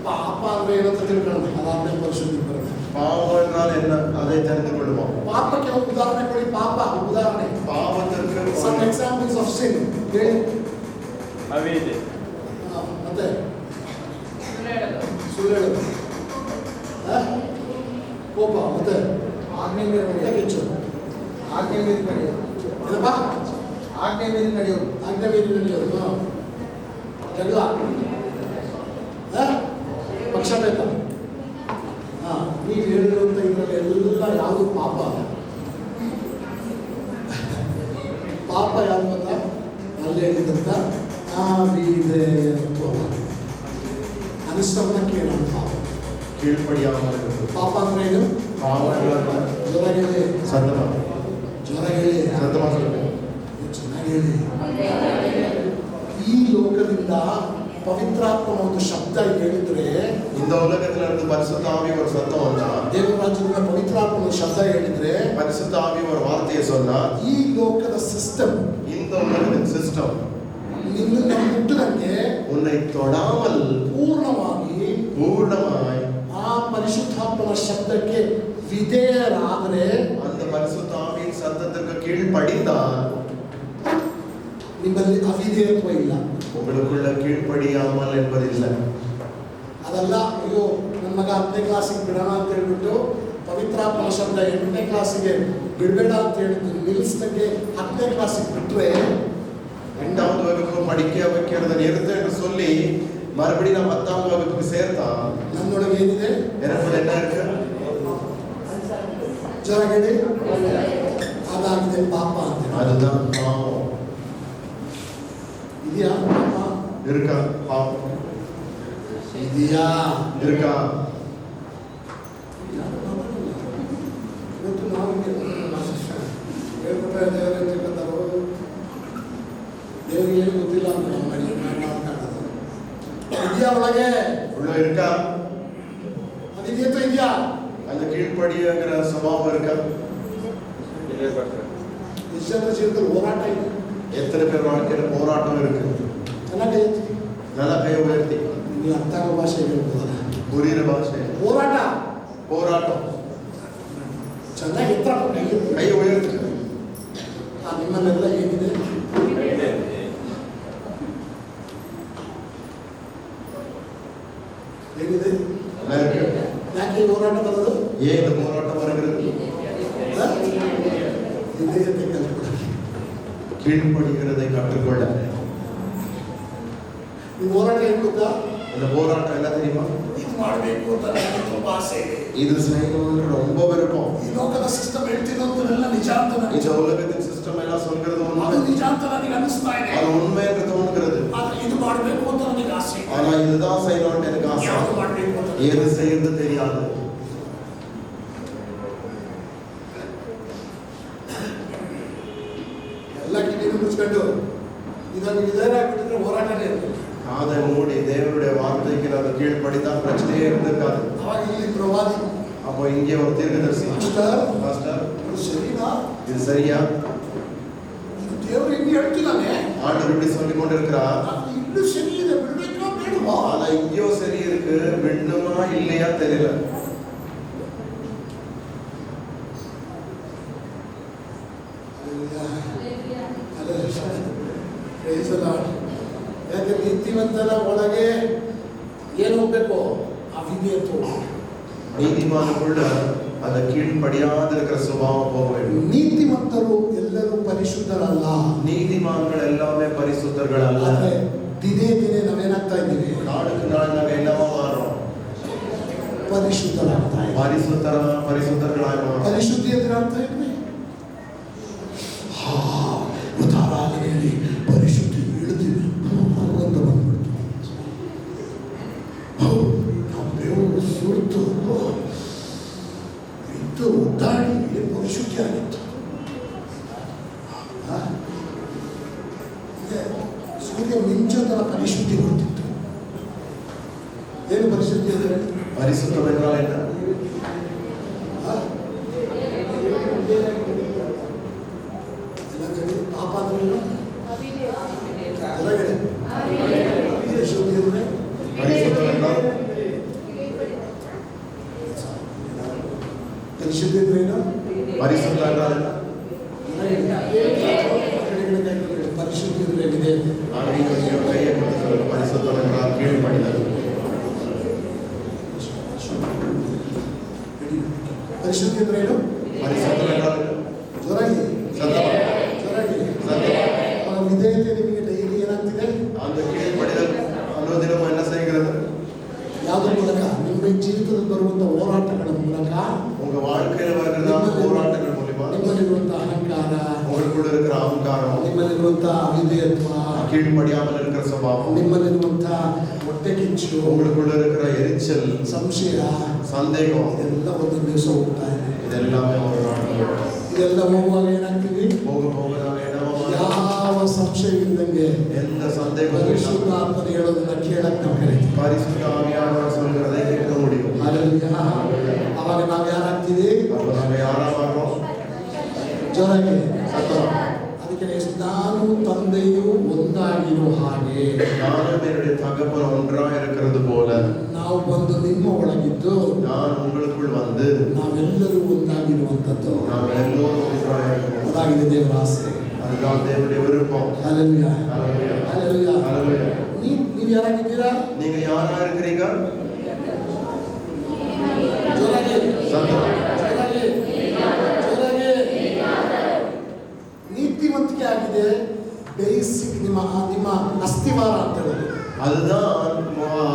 ಪಾಪ ಅಂದ್ರೆ ಏನಂತ ತಿಳ್ಕೊಳ್ಳೋಣ, ಅದಾದ್ಮೇಲೆ ಪರಿಶುದ್ಧಿ ಬರುತ್ತೆ. பாவம் என்றால் என்ன? அதை தெரிந்து கொள்வோம். ಪಾಪಕ್ಕೆ ಒಂದು ಉದಾಹರಣೆ ಕೊಡಿ. ಪಾಪ ಉದಾಹರಣೆ, ಪಾಪಕ್ಕೆ some examples of sin ಹೇಳಿ. ಅವಿದೆ, ಮತ್ತೆ ಸುಳ್ಳು ಹೇಳೋದು, ಕೋಪ, ಮತ್ತೆ ಆಜ್ಞೆ ಮೀರಿ ಹೆಚ್ಚು ಆಜ್ಞೆ ಮೀರಿ ನಡೆಯೋದು, ಏನಪ್ಪ? ಆಜ್ಞೆ ಮೀರಿ ನಡೆಯೋದು, ಆಜ್ಞೆ ಮೀರಿ ನಡೆಯೋದು, ಜಗಳ, ಪಕ್ಷಭೇದ. ನೀವು ಹೇಳಿರುವಂಥ ಇದರಲ್ಲಿ ಎಲ್ಲ ಯಾವುದು ಪಾಪ? ಪಾಪ ಯಾವುದು ಅಂತ ಅಲ್ಲಿ ಹೇಳಿದಂತ ಅನಿಷ್ಟವನ್ನ ಕೇಳೋಣ. ಪಾಪ ಕೀழ்ಪಡಿಯಾமல் ಪಾಪ ಅಂದ್ರೆ ಏನು? ಜ್ವರ ಹೇಳಿ, ಜ್ವರ ಹೇಳಿ, ಚೆನ್ನಾಗಿ ಹೇಳಿ. ಈ ಲೋಕದಿಂದ ಪವಿತ್ರಾತ್ಮನ ಒಂದು ಶಬ್ದ ಹೇಳಿದ್ರೆ, இந்த உலகத்துல இருந்து பரிசுத்த ஆவி ஒரு சத்தம் வந்தா, ದೇವರ ರಾಜ್ಯದಿಂದ ಪವಿತ್ರಾತ್ಮನ ಶಬ್ದ ಹೇಳಿದ್ರೆ, பரிசுத்த ஆவி ஒரு வார்த்தையை சொன்னா, ಈ ಲೋಕದ ಸಿಸ್ಟಮ್, இந்த உலகத்தின் சிஸ்டம் ನಿನ್ನ ಮುಟ್ಟದಂತೆ உன்னை தொடாமல் ಪೂರ್ಣವಾಗಿ ಆ ಪರಿಶುದ್ಧಾತ್ಮನ ಶಬ್ದಕ್ಕೆ ವಿಧೇಯರಾದರೆ, அந்த பரிசுத்த ஆவியின் சத்தத்திற்கு கீழ்ப்படிந்தால் ನಿಮ್ಮಲ್ಲಿ ಅವಿಧೇಯತ್ವ ಇಲ್ಲ. உங்களுக்குள்ள கீழ்ப்படியாமல் என்பதில்லை. ಅದಲ್ಲ, ಅಯ್ಯೋ ನನ್ನ ಮಗ 10ನೇ ಕ್ಲಾಸಿಗೆ ಬಿಡೋಣ ಅಂತ ಹೇಳ್ಬಿಟ್ಟು ಪವಿತ್ರಾತ್ಮನ ಶಬ್ದ 8ನೇ ಕ್ಲಾಸಿಗೆ ಬಿಡಬೇಡ ಅಂತ ಹೇಳಿದ್ದು ನಿಲ್ಲಿಸಿದಂಗೆ 10ನೇ ಕ್ಲಾಸಿಗೆ ಬಿಟ್ಟರೆ, 8வது வகுப்பு படிக்க வைக்கிறத நிறுத்த என்று சொல்லி மறுபடியும் நான் 10ஆம் வகுப்புக்கு சேர்த்தா, ನನ್ನೊಳಗೆ ಏನಿದೆ? எனக்குள்ள என்ன இருக்கு? ಜ್ವರ ಹೇಳಿ, ಅದಾಗಿದೆ ಪಾಪ ಅಂತ. அதுதான் பாவம். ಇದೆಯಾ ಪಾಪ? இருக்கா பாவம்? ಇದೆಯಾ? இருக்கா? ಇವತ್ತು ನಾವು ಹೇಳ್ಬಿಟ್ರೆ ದೇವರ ತಿಳ್ಕೊತಾರೋ, ದೇವರಿಗೆ ಏನು ಗೊತ್ತಿಲ್ಲ ಅಂತ ನಾವು ಮಾತಾಡೋದು. ಇದೆಯಾ ಒಳಗೆ? உள்ள இருக்கா? ಅದಿದೆಯೋ ಇದೆಯಾ? அந்த கீழ்ப்படிங்கிற சுபாவம் இருக்கா? ಇಲ್ಲೇ ಬರ್ತಾರೆ. ನಿಶ್ಚಂದ್ರ ಜೀವಿತದಲ್ಲಿ ಹೋರಾಟ ಇದೆ. எத்தனை பேர் வாழ்க்கையில போராட்டம் இருக்கு? ಚೆನ್ನಾಗಿ நல்லா கை உயர்த்தி ನೀವು ಅರ್ಥ ಆಗೋ ಭಾಷೆ ಹೇಳ್ಬೋದಲ್ಲ. புரியுற பாஷை. ಹೋರಾಟ, போராட்டம். ಚೆನ್ನಾಗಿ ಎತ್ತರ கை உயர்த்து. ನಿಮ್ಮಲ್ಲೆಲ್ಲ ಏನಿದೆ? ಏನಿದೆ அமெரிக்கா. ಯಾಕೆ ಈ ಹೋರಾಟ ಬರೋದು? ஏன் இந்த போராட்டம் வருகிறது? ವಿಧೇಯತೆ ಕಲ್ತ್ಕೊಳ್ಳಿ. கீழ்ப்படிகிறதை கற்றுக்கொள்ள. ಈ ಹೋರಾಟ ಏನು ಗೊತ್ತಾ? இந்த போராட்டம் என்ன தெரியுமா? ಇದು ಮಾಡಬೇಕು ಅಂತ ನನಗೆ ತುಂಬಾ ಆಸೆ ಇದೆ. இது செய்யணும்னு ரொம்ப விருப்பம். ಈ ಲೋಕದ ಸಿಸ್ಟಮ್ ಹೇಳ್ತಿರೋದೆಲ್ಲ ನಿಜ ಅಂತ இந்த ನನಗೆ உலகத்தின் சிஸ்டம் எல்லாம் சொல்கிறது ಅದು உண்மை. ನಿಜ ಅಂತ ನನಗೆ ಅನಿಸ್ತಾ ಇದೆ. அது உண்மை என்று தோன்கிறது. ಆದ್ರೆ ಇದು ಮಾಡಬೇಕು ಅಂತ ನನಗೆ ಆಸೆ ಇದೆ. ஆனா இதுதான் செய்யணும்னு எனக்கு ஆசை. ಯಾವುದು ಮಾಡಬೇಕು ಅಂತ எது செய்யறது தெரியாது. ಎಲ್ಲ ಕಿವಿಯನ್ನು ಮುಚ್ಕೊಂಡು ಇದನ್ನು ವಿಧೇಯರಾಗ್ಬಿಟ್ಟಿದ್ರೆ ಹೋರಾಟನೇ ಇರ್ತದೆ. காதை மூடி தேவனுடைய வார்த்தைக்கு நம்ம கீழ்ப்படிதான் பிரச்சனையே இருந்திருக்காது. ಅವಾಗ ಇಲ್ಲಿ ಪ್ರವಾದಿ அப்போ இங்கே ஒரு தீர்க்கதரிசி ಮಾಸ್ಟರ್ பாஸ்டர் ಇದು ಸರಿನಾ? இது சரியா? ಇದು ದೇವರು ಹಿಂಗೆ ಹೇಳ್ತಿದ್ದಾನೆ, ஆண்டவர் இப்படி சொல்லிக் கொண்டிருக்கிறார். ಅದು ಇಲ್ಲೂ ಸರಿ ಇದೆ, ಬಿಡ್ಬೇಕಾ ಬೇಡವಾ? ஆனா இங்கேயோ சரி இருக்கு, விண்ணுமா இல்லையா தெரியல. Praise the Lord. ಯಾಕೆ ನೀತಿವಂತನ ಒಳಗೆ ಏನು ಹೋಗ್ಬೇಕು? ಅವಿಧೇಯತೆ ಹೋಗ್ಬೇಕು. நீதிமானுக்குள்ள அந்த கீழ்ப்படியாத இருக்கிற சுபாவம் போக வேண்டும். ನೀತಿವಂತರು ಎಲ್ಲರೂ ಪರಿಶುದ್ಧರಲ್ಲ. நீதிமான்கள் எல்லாமே பரிசுத்தர்கள் அல்ல. ಆದ್ರೆ ದಿನೇ ದಿನೇ ನಾವೇನಾಗ್ತಾ ಇದ್ದೀವಿ? நாளுக்கு நாள் நாங்க என்னவா மாறோம்? ಪರಿಶುದ್ಧರಾಗ್ತಾ ಇದ್ದೀವಿ. பரிசுத்தர்களாய் மாறோம். ಪರಿಶುದ್ಧಿ ಅಂದ್ರೆ ಅರ್ಥ ಏನ್ರಿ? ಆರಾಧನೆಯಲ್ಲಿ ಪರಿಶುದ್ಧಿ ಇಳಿದಿದೆ ಅಂತ ಬಂದ್ಬಿಡ್ತು. ನಾವು ದೇವರು ಸುರಿತು ಇದ್ದು ಒದ್ದಾಡಿ ಪರಿಶುದ್ಧಿ ಆಗಿತ್ತು. ಸೂರ್ಯ ಮಿಂಚೋದರ ಪರಿಶುದ್ಧಿ ಗೊತ್ತಿತ್ತು. ಏನು ಪರಿಶುದ್ಧಿ ಅಂದರೆ? பரிசுத்தம் என்றால் என்ன? ಪಾಪ ಅಂದ್ರೆ ಹೊರಗಡೆ ಶುದ್ಧಿ ಅಂದ್ರೆ பரிசுத்தம் என்றால் ಪರಿಶುದ್ಧಿ ಅಂದ್ರೆ ಏನು? பரிசுத்தம் என்றால் என்ன? ಪರಿಶುದ್ಧಿ ಅಂದ್ರೆ ಏನಿದೆ? ஆண்டவர் கையை கொடுத்து சொல்லுங்க. பரிசுத்தம் என்றால் கீழ்ப்படிதல். ಪರಿಶುದ್ಧಿ ಅಂದ್ರೆ ಏನು? பரிசுத்தம் என்றால் என்ன? ಜೋರಾಗಿ சத்தமா? ಜೋರಾಗಿ சத்தமா? ವಿಧೇಯತೆ ನಿಮಗೆ ಡೈಲಿ ಏನಾಗ್ತಿದೆ? அந்த கீழ்ப்படிதல் அனுதினமும் என்ன செய்கிறது? ಯಾವುದ್ರ ಮೂಲಕ? ನಿಮ್ಮ ಜೀವಿತದಲ್ಲಿ ಬರುವಂತ ಹೋರಾಟಗಳ ಮೂಲಕ, உங்க வாழ்க்கையில வருகிறதா போராட்டங்கள் மூலமா, ನಿಮ್ಮಲ್ಲಿರುವಂತ ಅಹಂಕಾರ, உங்களுக்குள்ள இருக்கிற அகங்காரம், ನಿಮ್ಮಲ್ಲಿರುವಂತ ಅವಿಧೇಯತ್ವ, கீழ்ப்படியாமல் இருக்கிற சுபாவம், ನಿಮ್ಮಲ್ಲಿರುವಂತ ಹೊಟ್ಟೆ ಕಿಚ್ಚು, உங்களுக்குள்ள இருக்கிற எரிச்சல், ಸಂಶಯ, சந்தேகம், ಇದೆಲ್ಲ ಒಂದು ದಿವಸ ಹೋಗ್ತಾ ಇದೆ. இதெல்லாமே ஒரு நாள் ಇದೆಲ್ಲ ಹೋಗುವಾಗ ಏನಾಗ್ತೀವಿ? போக போக நாம என்னவா ಯಾವ ಸಂಶಯವಿಲ್ಲದಂಗೆ எந்த சந்தேகம் ಪರಿಶುದ್ಧಾತ್ಮರು ಹೇಳೋದನ್ನ ಕೇಳಕ್ ನಾವು ಕರೀತೀವಿ. பரிசுத்த ஆவியானவர் சொல்கிறதை கேட்க முடியும். ಹಾಲೆಲೂಯಾ. ಅವಾಗ ನಾವು ಯಾರಾಗ್ತೀವಿ? அப்ப நாம யாரா மாறோம்? ಜೋರಾಗಿ சத்தமா? ಅದಕ್ಕೆ ನಾನು ತಂದೆಯು ಒಂದಾಗಿರೋ ಹಾಗೆ நானும் என்னுடைய தகப்பன் ஒன்றா இருக்கிறது போல ನಾವು ಬಂದು ನಿಮ್ಮ ಒಳಗಿದ್ದು நான் உங்களுக்குள் வந்து ನಾವೆಲ್ಲರೂ ಒಂದಾಗಿರುವಂಥದ್ದು. நாங்கள் எல்லோரும் ஒன்றா இருக்கிறோம். ಅದಾಗಿದೆ ದೇವರ ಆಸೆ. அதுதான் தேவனுடைய விருப்பம். ಹಾಲೆಲೂಯಾ. ஹalleluya. ಹಾಲೆಲೂಯಾ. ஹalleluya. ನೀವು ಯಾರಾಗಿದ್ದೀರಾ? நீங்க யாரா இருக்கிறீங்க? ಜೋರಾಗಿ சத்தமா? ಜೋರಾಗಿ ಜೋರಾಗಿ. ನೀತಿವಂತಿಕೆ ಆಗಿದೆ. ಬೇಸಿಕ್ ನಿಮ್ಮ ನಿಮ್ಮ ಅಸ್ಥಿವಾರ ಅಂತ ಹೇಳೋದು அதுதான்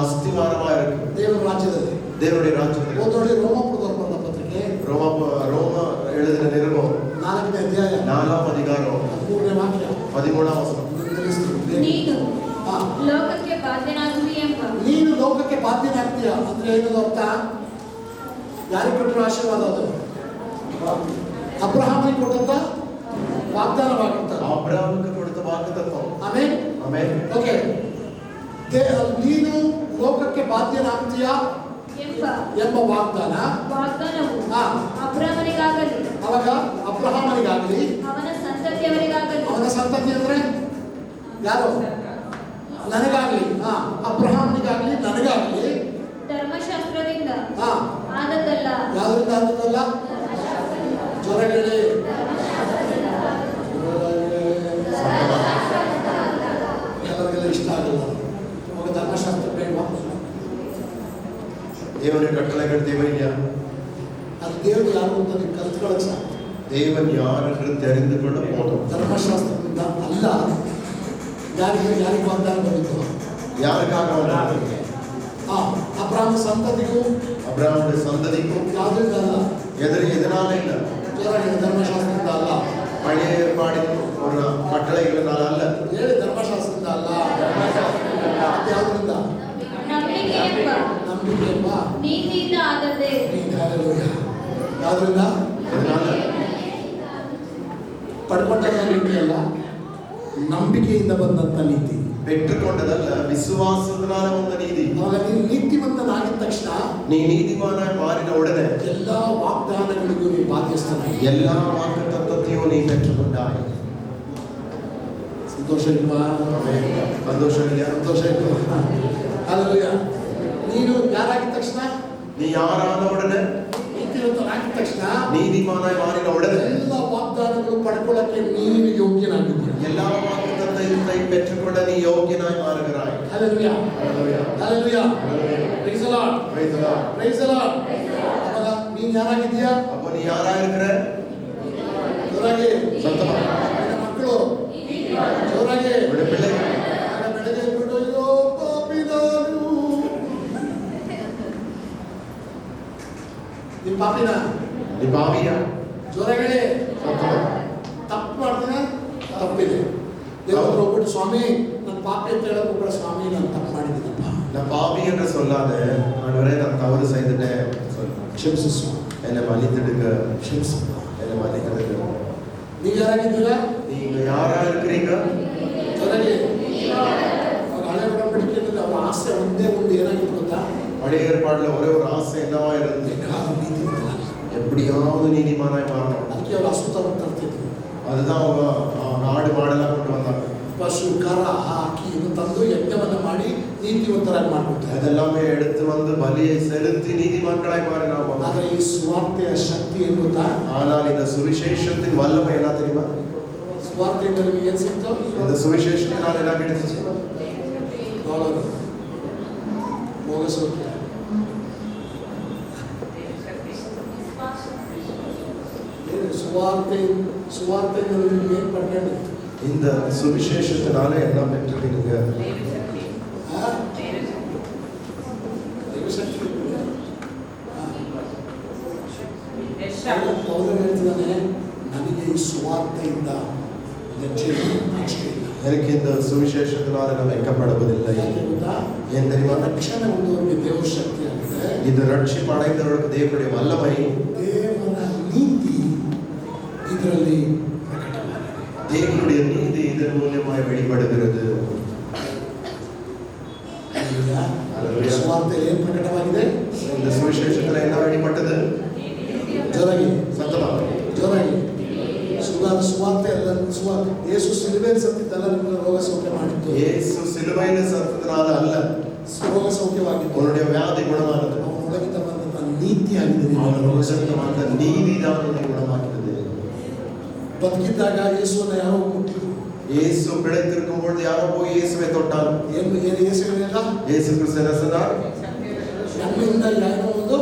அஸ்திவாரமா இருக்கு ದೇವರ ರಾಜ್ಯದಲ್ಲಿ. தேவனுடைய ராஜ்யத்தில். ಓದೋಡಿ ರೋಮಪುರದವ್ರು ಬರೆದ ಪತ್ರಿಕೆ ரோம எழுதின நிருபம் 4ನೇ ಅಧ್ಯಾಯ 4ஆம் அதிகாரம் 13ನೇ ವಾಕ್ಯ 13ஆம் வசனம். ನೀನು ಹಾ. ಲೋಕಕ್ಕೆ ಬಾಧ್ಯನಾಗುವಿ ಎಂಬ ನೀನು ಲೋಕಕ್ಕೆ ಬಾಧ್ಯನಾಗ್ತೀಯ ಅಂದ್ರೆ ಏನದು ಅರ್ಥ? ಯಾರಿಗೆ ಕೊಟ್ಟರು ಆಶೀರ್ವಾದ? ಅದು ಅಬ್ರಹಾಮನಿಗೆ ಕೊಟ್ಟಂತ ವಾಗ್ದಾನವಾಗುತ್ತ. ஆபிரகாமுக்கு கொடுத்த வாக்குத்தத்தம். ಆಮೇಲೆ ஆமென். ಓಕೆ, ನೀನು ಲೋಕಕ್ಕೆ ಬಾಧ್ಯನಾಗ್ತೀಯ ಎಂಬ ವಾಗ್ದಾನವು ಹಾ. ಅಬ್ರಹಾಮನಿಗಾಗಲಿ ಅವಾಗ ಅಬ್ರಹಾಮನಿಗಾಗಲಿ ಅವನ ಸಂತತಿಯವರಿಗಾಗಲಿ ಅವನ ಸಂತತಿ ಅಂದ್ರೆ ಯಾರು? ನನಗಾಗ್ಲಿ. ಹಾ. ಅಬ್ರಹಾಮನಿಗಾಗ್ಲಿ ನನಗಾಗ್ಲಿ ಧರ್ಮಶಾಸ್ತ್ರದಿಂದ ಹಾ. ಆದದ್ದಲ್ಲ. ಯಾವ್ದ್ರಿಂದ ಆದದ್ದಲ್ಲ? ಜೊರಗಡೆ ಎಲ್ಲರಿಗೆಲ್ಲ ಇಷ್ಟ ಆಗಲ್ಲ. ಅವಾಗ ಧರ್ಮಶಾಸ್ತ್ರ ಬೇಡವಾ? தேவனுடைய கட்டளைகள் தேவையா? ಅದು ದೇವರು ಯಾರು ಅಂತ ನೀವು ಕಲ್ತ್ಕೊಳ್ಳೋಕೆ ಸಾಕು. தேவன் யார் என்று தெரிந்து கொள்ள போதும். ಧರ್ಮಶಾಸ್ತ್ರದಿಂದ ಅಲ್ಲ, ಯಾರಿಗೆ ವಾಗ್ದಾನ ಬಂದಿತ್ತು? யாருக்காக வந்தார்? ಅಬ್ರಾಹ್ಮ ಸಂತತಿಗೂ ಅಬ್ರಹಾಮನ ಸಂತತಿಗೂ ಯಾವುದರಿಂದ ಅಲ್ಲ, எதனால இல்ல? ಧರ್ಮಶಾಸ್ತ್ರದಿಂದ ಅಲ್ಲ, பழைய ஏற்பாடின் ஒரு கட்டளைகளினால் அல்ல. ಹೇಳಿ ಧರ್ಮಶಾಸ್ತ್ರದಿಂದ ಅಲ್ಲ, ಯಾವುದರಿಂದ? ನಂಬಿಕೆ ಎಂಬ ನಂಬಿಕೆ ಎಂಬ ನೀತಿಯಿಂದ ಆದದ್ದೇ. ಯಾವುದರಿಂದ? எதனால? ಪಡ್ಕೊಂಡ ನೀತಿ ಅಲ್ಲ, ನಂಬಿಕೆಯಿಂದ ಬಂದಂತ ನೀತಿ. பெற்றுக்கொண்டதல்ல, விசுவாசத்தினால வந்த நீதி. ಅವಾಗ ನೀನು ನೀತಿವಂತನಾಗಿದ ತಕ್ಷಣ, நீ நீதிமானாய் மாறின உடனே ಎಲ್ಲಾ ವಾಗ್ದಾನಗಳಿಗೂ ನೀನು ಬಾಧ್ಯಸ್ಥನಾಗಿ, எல்லா வாக்குத்தத்தத்தையும் நீ பெற்றுக்கொண்டாய். ಸಂತೋಷ ಇಲ್ವಾ? சந்தோஷம் இல்லையா? ಸಂತೋಷ ಇಲ್ವಾ? ಹಲ್ಲೆಲೂಯಾ. ನೀನು ಯಾರಾಗಿದ ತಕ್ಷಣ, நீ யாரான உடனே, ನೀತಿವಂತನಾಗಿದ ತಕ್ಷಣ, நீதிமானாய் மாறின உடனே ಎಲ್ಲ ವಾಗ್ದಾನಗಳು ಪಡ್ಕೊಳ್ಳಕ್ಕೆ ನೀನು ಯೋಗ್ಯನಾಗಿದ್ದೀಯ. எல்லா வாக்குத்தத்தத்தை பெற்றுக்கொள்ள நீ யோகியனாய் மாறுகிறாய். Hallelujah, Hallelujah. Hallelujah. Price the lord, Praise the Lord. Price the Lord. ಅವಾಗ ನೀನು ಯಾರಾಗಿದ್ದೀಯಾ? அப்ப நீ யாரா இருக்கிற? ಜೋರಾಗಿ சத்தமா. ನಿನ್ನ ಮಕ್ಕಳು ಜೋರಾಗಿ உன்னுடைய பிள்ளைகள் ಬೆಳಗ್ಗೆ ಎದ್ಬಿಟ್ಟು, ಅಯ್ಯೋ ಪಾಪಿ ನಾನು, ನೀನು ಪಾಪಿನ? நீ பாவியா? ಜೋರಾಗಿ ಹೇಳಿ. சத்தமா. ತಪ್ಪು ಮಾಡ್ತೀನ? ತಪ್ಪಿದೆ. ದೇವ್ರ ಹೋಗ್ಬಿಟ್ಟು, ಸ್ವಾಮಿ ನನ್ನ ಪಾಪಿ ಅಂತ ಹೇಳಕ್ ಹೋಗ್ಬೇಡ, ಸ್ವಾಮಿ ನಾನು ತಪ್ಪು ಮಾಡಿದ್ದೀನಪ್ಪ, நான் பாவி என்று சொல்லாத, ஆண்டவரே நான் தவறு செய்துட்டேன் சொல்லு. ಕ್ಷಮಿಸು ಸ್ವಾಮಿ, என்னை மன்னித்திடுங்க, ಕ್ಷಮಿಸು. என்னை மன்னித்திடுங்க. ನೀವು ಯಾರಾಗಿದ್ದೀರಾ? நீங்க யாரா இருக்கிறீங்க? ಜೊತೆಗೆ ಅವ್ರ ಹಳೆ ಒಡಂಬಡಿಕೆಯಲ್ಲಿ ಅವರ ಆಸೆ ಒಂದೇ ಒಂದು ಏನಾಗಿತ್ತು ಗೊತ್ತಾ? பழைய ஏற்பாடுல ஒரே ஒரு ஆசை என்னவா இருந்து, ಬೇಕಾದ್ರೂ ನೀತಿವಂತನಾಗಿ. எப்படியாவது நீதிமானாய் மாறணும். ಅದಕ್ಕೆ ಅವರು ಅಸುತ್ತವನ್ನು ತರ್ತಿದ್ರು. அதுதான் அவங்க ஆடு மாடெல்லாம் கொண்டு வந்தாங்க. ಪಶು ಕರ ಹಾಕಿ ಇದು ತಂದು ಯಜ್ಞವನ್ನು ಮಾಡಿ ನೀತಿವಂತರಾಗಿ ಮಾಡ್ಬಿಡ್ತಾರೆ. அதெல்லாமே எடுத்து வந்து பலியை செலுத்தி நீதிமான்களாய் மாறினாங்க. ಆದರೆ ಈ ಸುವಾರ್ತೆಯ ಶಕ್ತಿ ಏನು ಗೊತ್ತಾ? ஆனால் இந்த சுவிசேஷத்தின் வல்லமை என்ன தெரியுமா? ಸುವಾರ್ತೆಯಿಂದ ನಿಮಗೆ ಏನು ಸಿಕ್ತು? இந்த சுவிசேஷத்தினால் என்ன கிடைச்சிச்சு? ಡಾಲರ್, ಭೋಗಸೌಖ್ಯ. ಸುವಾರ್ತೆಯಿಂದ ನಿಮಗೆ ಏನು ಪಡ್ಕೊಂಡು? இந்த சுவிசேஷத்தினால என்ன பெற்றுட்டீங்க? ಪೌಲನು ಹೇಳ್ತಿದ್ದಾನೆ, ನನಗೆ ಈ ಸುವಾರ್ತೆಯಿಂದ எனக்கு இந்த சுவிசேஷத்தினால நான் வைக்கப்படுவதில்லை. ஏன் தெரியுமா? ರಕ್ಷಣೆ ಹೊಂದುವವರಿಗೆ ದೇವರ ಶಕ್ತಿ ಆಗಿದೆ. இது ரட்சிப்பு அடைந்தவர்களுக்கு தேவனுடைய வல்லமை, ದೇವರ ನೀತಿ ಇದರಲ್ಲಿ ಪ್ರಕಟವಾಗಿದೆ. தேவனுடைய நீதி இதன் மூலமாய் வெளிப்படுகிறது. ಹಲ್ಲೆಲೂಯಾ. ಸುವಾರ್ತೆಯಲ್ಲಿ ಏನು ಪ್ರಕಟವಾಗಿದೆ? இந்த சுவிசேஷத்துல என்ன வெளிப்பட்டது? ಜೋರಾಗಿ, சத்தமா. ಜೋರಾಗಿ. ಸುವಾರ್ತೆ ಅಲ್ಲ, ಯೇಸು ಸಿಲುಬೆಯಲ್ಲಿ ಸತ್ತಿದ್ದಲ್ಲ ನಿಮ್ಮನ್ನು ರೋಗ ಸೌಖ್ಯ ಮಾಡಿದ್ದು. இயேசு சிலுவையில் சத்தத்தினால அல்ல, ರೋಗ ಸೌಖ್ಯವಾಗಿದ್ದು உன்னுடைய வியாதி குணமானது. ಅವನೊಳಗಿಂದ ಬಂದಂತ ನೀತಿ ಆಗಿದೆ. அந்த நீதி தான் உன்னை குணமாக்கினது. ಬದುಕಿದ್ದಾಗ ಯೇಸುವನ್ನು ಯಾರೋ ಮುಟ್ಟಿದ್ರು. இயேசு பிழைத்திருக்கும் பொழுது யாரோ போய் இயேசுவை தொட்டார். ಏನು ಯೇಸು ಹೇಳಿಲ್ಲ? இயேசு கிறிஸ்து என்ன சொன்னார்? ನಮ್ಮಿಂದ ಯಾರೋ ಒಂದು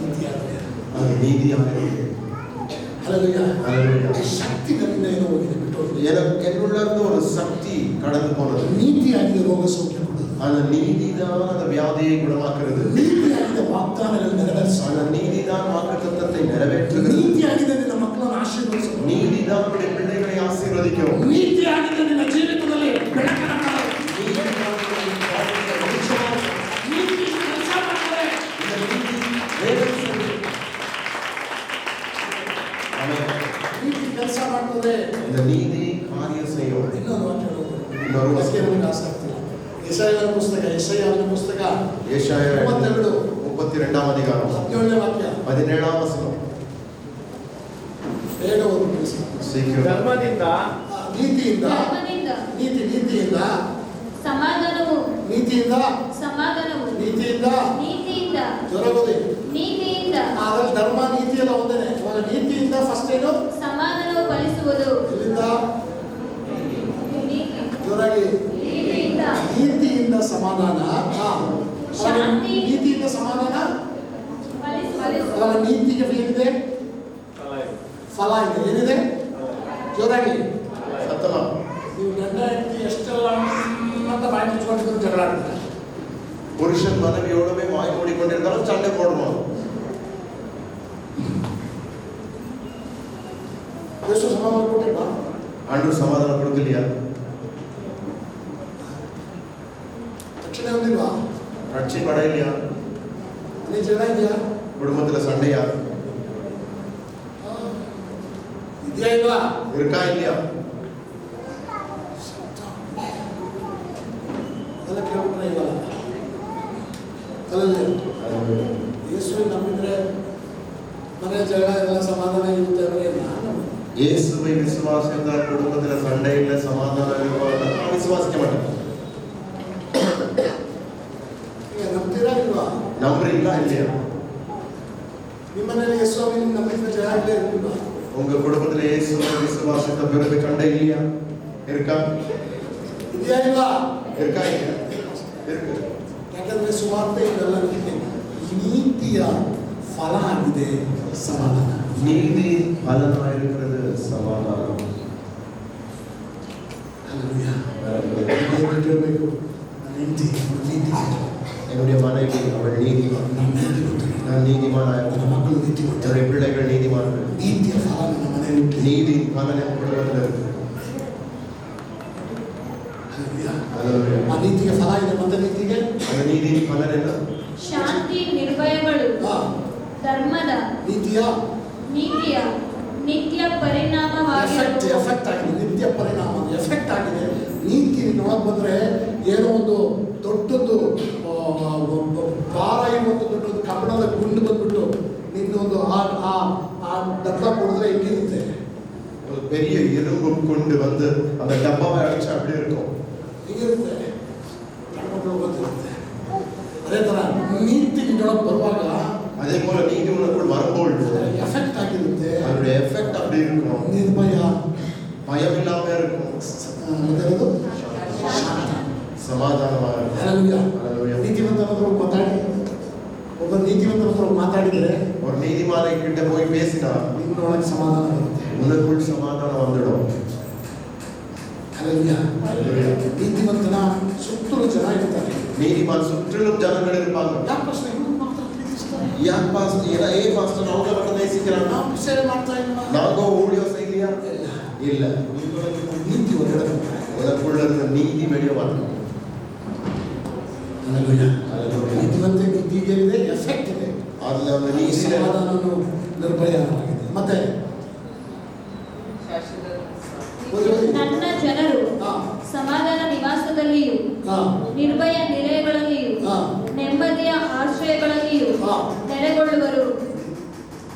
ನೀತಿಯಾಗಿದೆ. அது நீதியானது. ಹಲ್ಲೆಲೂಯಾ. ஹல்லேலூயா. ಶಕ್ತಿ ನಮ್ಮಿಂದ ಏನೋ ಹೋಗಿದೆ, ಬಿಟ್ಟು எனக்கு என்னுள்ள இருந்து ஒரு சக்தி கடந்து போனது. ನೀತಿಯಾಗಿದೆ ರೋಗ ಸೌಖ್ಯ ಕೊಡೋದು. அந்த நீதி தான் அந்த வியாதியை குணமாக்குறது. ನೀತಿಯಾಗಿದೆ ವಾಗ್ದಾನಗಳನ್ನು ನೆರವೇರಿಸೋದು. அந்த நீதி தான் வாக்குத்தத்தத்தை நிறைவேற்றுகிறது. ನೀತಿಯಾಗಿದೆ ನಿನ್ನ ಮಕ್ಕಳನ್ನು ಆಶೀರ್ವದಿಸೋದು. நீதி தான் உடைய பிள்ளைகளை ஆசீர்வதிக்கும். ನೀತಿಯಾಗಿದೆ ನಿನ್ನ ಜೀವಿತದಲ್ಲಿ ಬೆಳಕನ್ನು ಮಾಡೋದು. நீதி தான் உன்னுடைய வாழ்க்கையை வெளிச்சமாக்கும். ನೀತಿ ಕೆಲಸ ಮಾಡ್ತಾರೆ. இந்த நீதி வேலை செய்யும். ஆமென். ನೀತಿ ಕೆಲಸ ಮಾಡ್ತದೆ. இந்த நீதி காரியம் செய்யும். ಇನ್ನೊಂದು ವಾಕ್ಯ ಹೇಳೋದು. ಇನ್ನೊಂದು ವಾಕ್ಯ. ಅದಕ್ಕೆ ನಮಗೆ ಆಸಕ್ತಿ ಇಲ್ಲ. ಯೆಶಾಯನ ಪುಸ್ತಕ 32 32 அதிகாரம் 17ನೇ ವಾಕ್ಯ. 17 ವಚನ. ಬೇಗ ಓದಿ. ಸೀಕ್ರೆಟ್. ಧರ್ಮದಿಂದ ನೀತಿಯಿಂದ ಧರ್ಮದಿಂದ ನೀತಿಯಿಂದ ಸಮಾಧಾನವು ನೀತಿಯಿಂದ ಸಮಾಧಾನವು ನೀತಿಯಿಂದ ನೀತಿಯಿಂದ ಜೊರಗೋದಿ. ನೀತಿಯಿಂದ ಆದ್ರೆ ಧರ್ಮ ನೀತಿ ಎಲ್ಲ ಒಂದೇನೆ. ಇವಾಗ ನೀತಿಯಿಂದ ಫಸ್ಟ್ ಏನು? ಸಮಾಧಾನವು ಫಲಿಸುವುದು. ಇಲ್ಲಿಂದ ನೀತಿ ಜೋರಾಗಿ. ನೀತಿಯಿಂದ ನೀತಿಯಿಂದ ಸಮಾಧಾನ. ಶಾಂತಿ ನೀತಿಯಿಂದ ಸಮಾಧಾನ, ಫಲಿಸುವುದು. ಅವರ ನೀತಿಗೆ ಏನಿದೆ? ಫಲ ಇದೆ. ಫಲ ಇದೆ. ಏನಿದೆ? ಜೋರಾಗಿ ಸತ್ತಮ ನೀವು ಗಂಡ ಹೆಂಡತಿ ಎಷ್ಟೆಲ್ಲ ಅಂತ ಬಾಯಿ ಮುಚ್ಕೊಂಡಿದ್ರು ಜಗಳ ಆಡ್ತಾರೆ. ಪುರುಷನ್ ಮನವಿಯೋಡವೇ ವಾಯು ಮೂಡಿಕೊಂಡಿರ್ತಾರೋ ಚಂಡೆ ಕೊಡ್ಬೋದು. ಎಷ್ಟು ಸಮಾಧಾನ ಕೊಟ್ಟಿಲ್ವಾ? ಆಂಡ್ರು ಸಮಾಧಾನ ಕೊಡುತ್ತಿಲ್ಲ, ತಕ್ಷಣ ಒಂದಿಲ್ವಾ? ರಕ್ಷಿ ಪಡ இல்லையா? ನೀ ಜಗಳ ಇದೆಯಾ? குடும்பத்துல சண்டையா ಇದೆಯಾ ಇಲ್ವಾ? இருக்கா இல்லையா? ಅದೆಲ್ಲ ಕೇಳ್ಬಿಟ್ರೆ ಇವಾಗ ಅಲ್ಲಲ್ಲಿ ಯೇಸುವಿನ ನಂಬಿದ್ರೆ ಮನೆ ಜಗಳ ಎಲ್ಲ ಸಮಾಧಾನ ಇರುತ್ತೆ ಅಂದ್ರೆ ನಾನು இயேசுவை விசுவாசித்தால் குடும்பத்துல சண்டை இல்ல, சமாதானம் இருக்கும். விசுவாசிக்க மாட்டேன். ಈಗ ನಂಬ್ತೀರಾ ಇಲ್ವಾ? நம்புறீங்களா இல்லையா? ನಿಮ್ಮನೇಲಿ ಯೇಸುವಿನ ನಂಬಿದ್ರೆ ಜಗಳ ಇಲ್ಲೇ ಇರ್ಲಿಲ್ವಾ? உங்க குடும்பத்துல இயேசுவை விசுவாசித்த பிறகு சண்டை இல்லையா? இருக்கா? ಇದೆಯಾ ಇಲ್ವಾ? இருக்கா இல்லையா? இருக்கு. ಯಾಕಂದ್ರೆ ಸುವಾರ್ತೆ ಇದೆಲ್ಲ ನೀತಿಯ ಫಲ ಆಗಿದೆ ಸಮಾಧಾನ. நீதி பலனாயிருக்கிறது சமாதானம். ಹಲ್ಲೆಲೂಯಾ. ಹೇಳ್ಬೇಕು ನೀತಿ ನೀತಿ என்னுடைய மனைவி அவள் நீதிமான், நான் நீதிமானாக, ನನ್ನ ಮಕ್ಕಳು ನೀತಿವಂತರು. என்னுடைய பிள்ளைகள் நீதிமான்கள். ನೀತಿಯ ಫಲ ನನ್ನ ಮನೆಯಲ್ಲಿ நீதி பலன் என் குடும்பத்தில் இருக்கு. ಹಲ್ಲೆಲೂಯಾ. ಆ ನೀತಿಯ ಫಲ ಇದೆ. ಮತ್ತೆ ನೀತಿಗೆ அந்த நீதி பலன் என்ன? ಶಾಂತಿ ನಿರ್ಭಯಗಳು ಧರ್ಮದ ನೀತಿಯ ನೀತಿಯ ನಿತ್ಯ ಎಫೆಕ್ಟ್ ಪರಿಣಾಮವಾಗಿರುವುದು. ಎಫೆಕ್ಟ್ ಆಗಿದೆ. ನಿತ್ಯ ಪರಿಣಾಮ ಎಫೆಕ್ಟ್ ಆಗಿದೆ. ನೀತಿ ನೋಡಕ್ ಬಂದ್ರೆ ಏನೋ ಒಂದು ದೊಡ್ಡದು ಭಾರ ಇರುವಂತ ದೊಡ್ಡದು ಕಬ್ಬಣದ ಗುಂಡು ಬಂದ್ಬಿಟ್ಟು ನಿನ್ನೊಂದು ಆ ಡಬ್ಬ ಕೊಡಿದ್ರೆ ಹಿಂಗಿರುತ್ತೆ. ஒரு பெரிய இரும்பு கொண்டு வந்து அந்த டப்பாவை அடிச்சு அப்படியே இருக்கும். ಹಿಂಗಿರುತ್ತೆ. ಗೊತ್ತಿರುತ್ತೆ. ಅದೇ ತರ ನೀತಿ ನಿನ್ನೊಳಗೆ ಬರುವಾಗ அதே போல நீதி உனக்குள் வரும்பொழுது ಎಫೆಕ್ಟ್ ಆಗಿರುತ್ತೆ. அதனுடைய எஃபெக்ட் அப்படி இருக்கும். ನಿರ್ಭಯ பயம் இல்லாம இருக்கும், ಮೊದಲದು ಶಾಂತಿ. சமாதானமா இருக்கும். ಹಲ್ಲೆಲೂಯಾ. Hallelujah. ನೀತಿವಂತನವರು ಮಾತಾಡಿ ಒಬ್ಬ ನೀತಿವಂತನವರು ಮಾತಾಡಿದರೆ ஒரு நீதிமானை கிட்ட போய் பேசினா ನಿನ್ನೊಳಗೆ ಸಮಾಧಾನ ಬರುತ್ತೆ. உனக்குள் சமாதானம் வந்துடும். ಹಲ್ಲೆಲೂಯಾ. Hallelujah. ನೀತಿವಂತನ ಸುತ್ತಲೂ ಜನ ಇರ್ತಾರೆ. நீதிமான் சுற்றிலும் ஜனங்கள் இருப்பாங்க. ಯಾಕೆ ಪ್ರಶ್ನೆ ಇವ್ರು ಮಾತ್ರ ಪ್ರೀತಿಸ್ತಾರೆ? யார் பாஸ்டர் ஏ பாஸ்டர் அவங்க மட்டும் நேசிக்கிறாங்க, ನಾವು ಸೇವೆ ಮಾಡ್ತಾ ಇಲ್ಲ. நாங்க ஊழியம் செய்யலையா? இல்ல, ನೀತಿ ಹೊರಗಡೆ ಬರುತ್ತೆ. உனக்குள்ள இருந்த நீதி வெளியே வரணும். ಹಲ್ಲೆಲೂಯಾ. Hallelujah. ನೀತಿವಂತ ನೀತಿಗೆ ಇದೆ, ಎಫೆಕ್ಟ್ ಇದೆ. அதுல அந்த நீதி ಸಮಾಧಾನನು ನಿರ್ಭಯವಾಗಿದೆ. ಮತ್ತೆ ನನ್ನ ಜನರು ಹಾ ಸಮಾಧಾನ ನಿವಾಸದಲ್ಲಿಯೂ ಹಾ ನಿರ್ಭಯ ನಿಲಯಗಳಲ್ಲಿಯೂ ಹಾ ನೆಮ್ಮದಿಯ ಆಶ್ರಯಗಳಲ್ಲಿಯೂ ಹಾ ನೆಲೆಗೊಳ್ಳುವರು.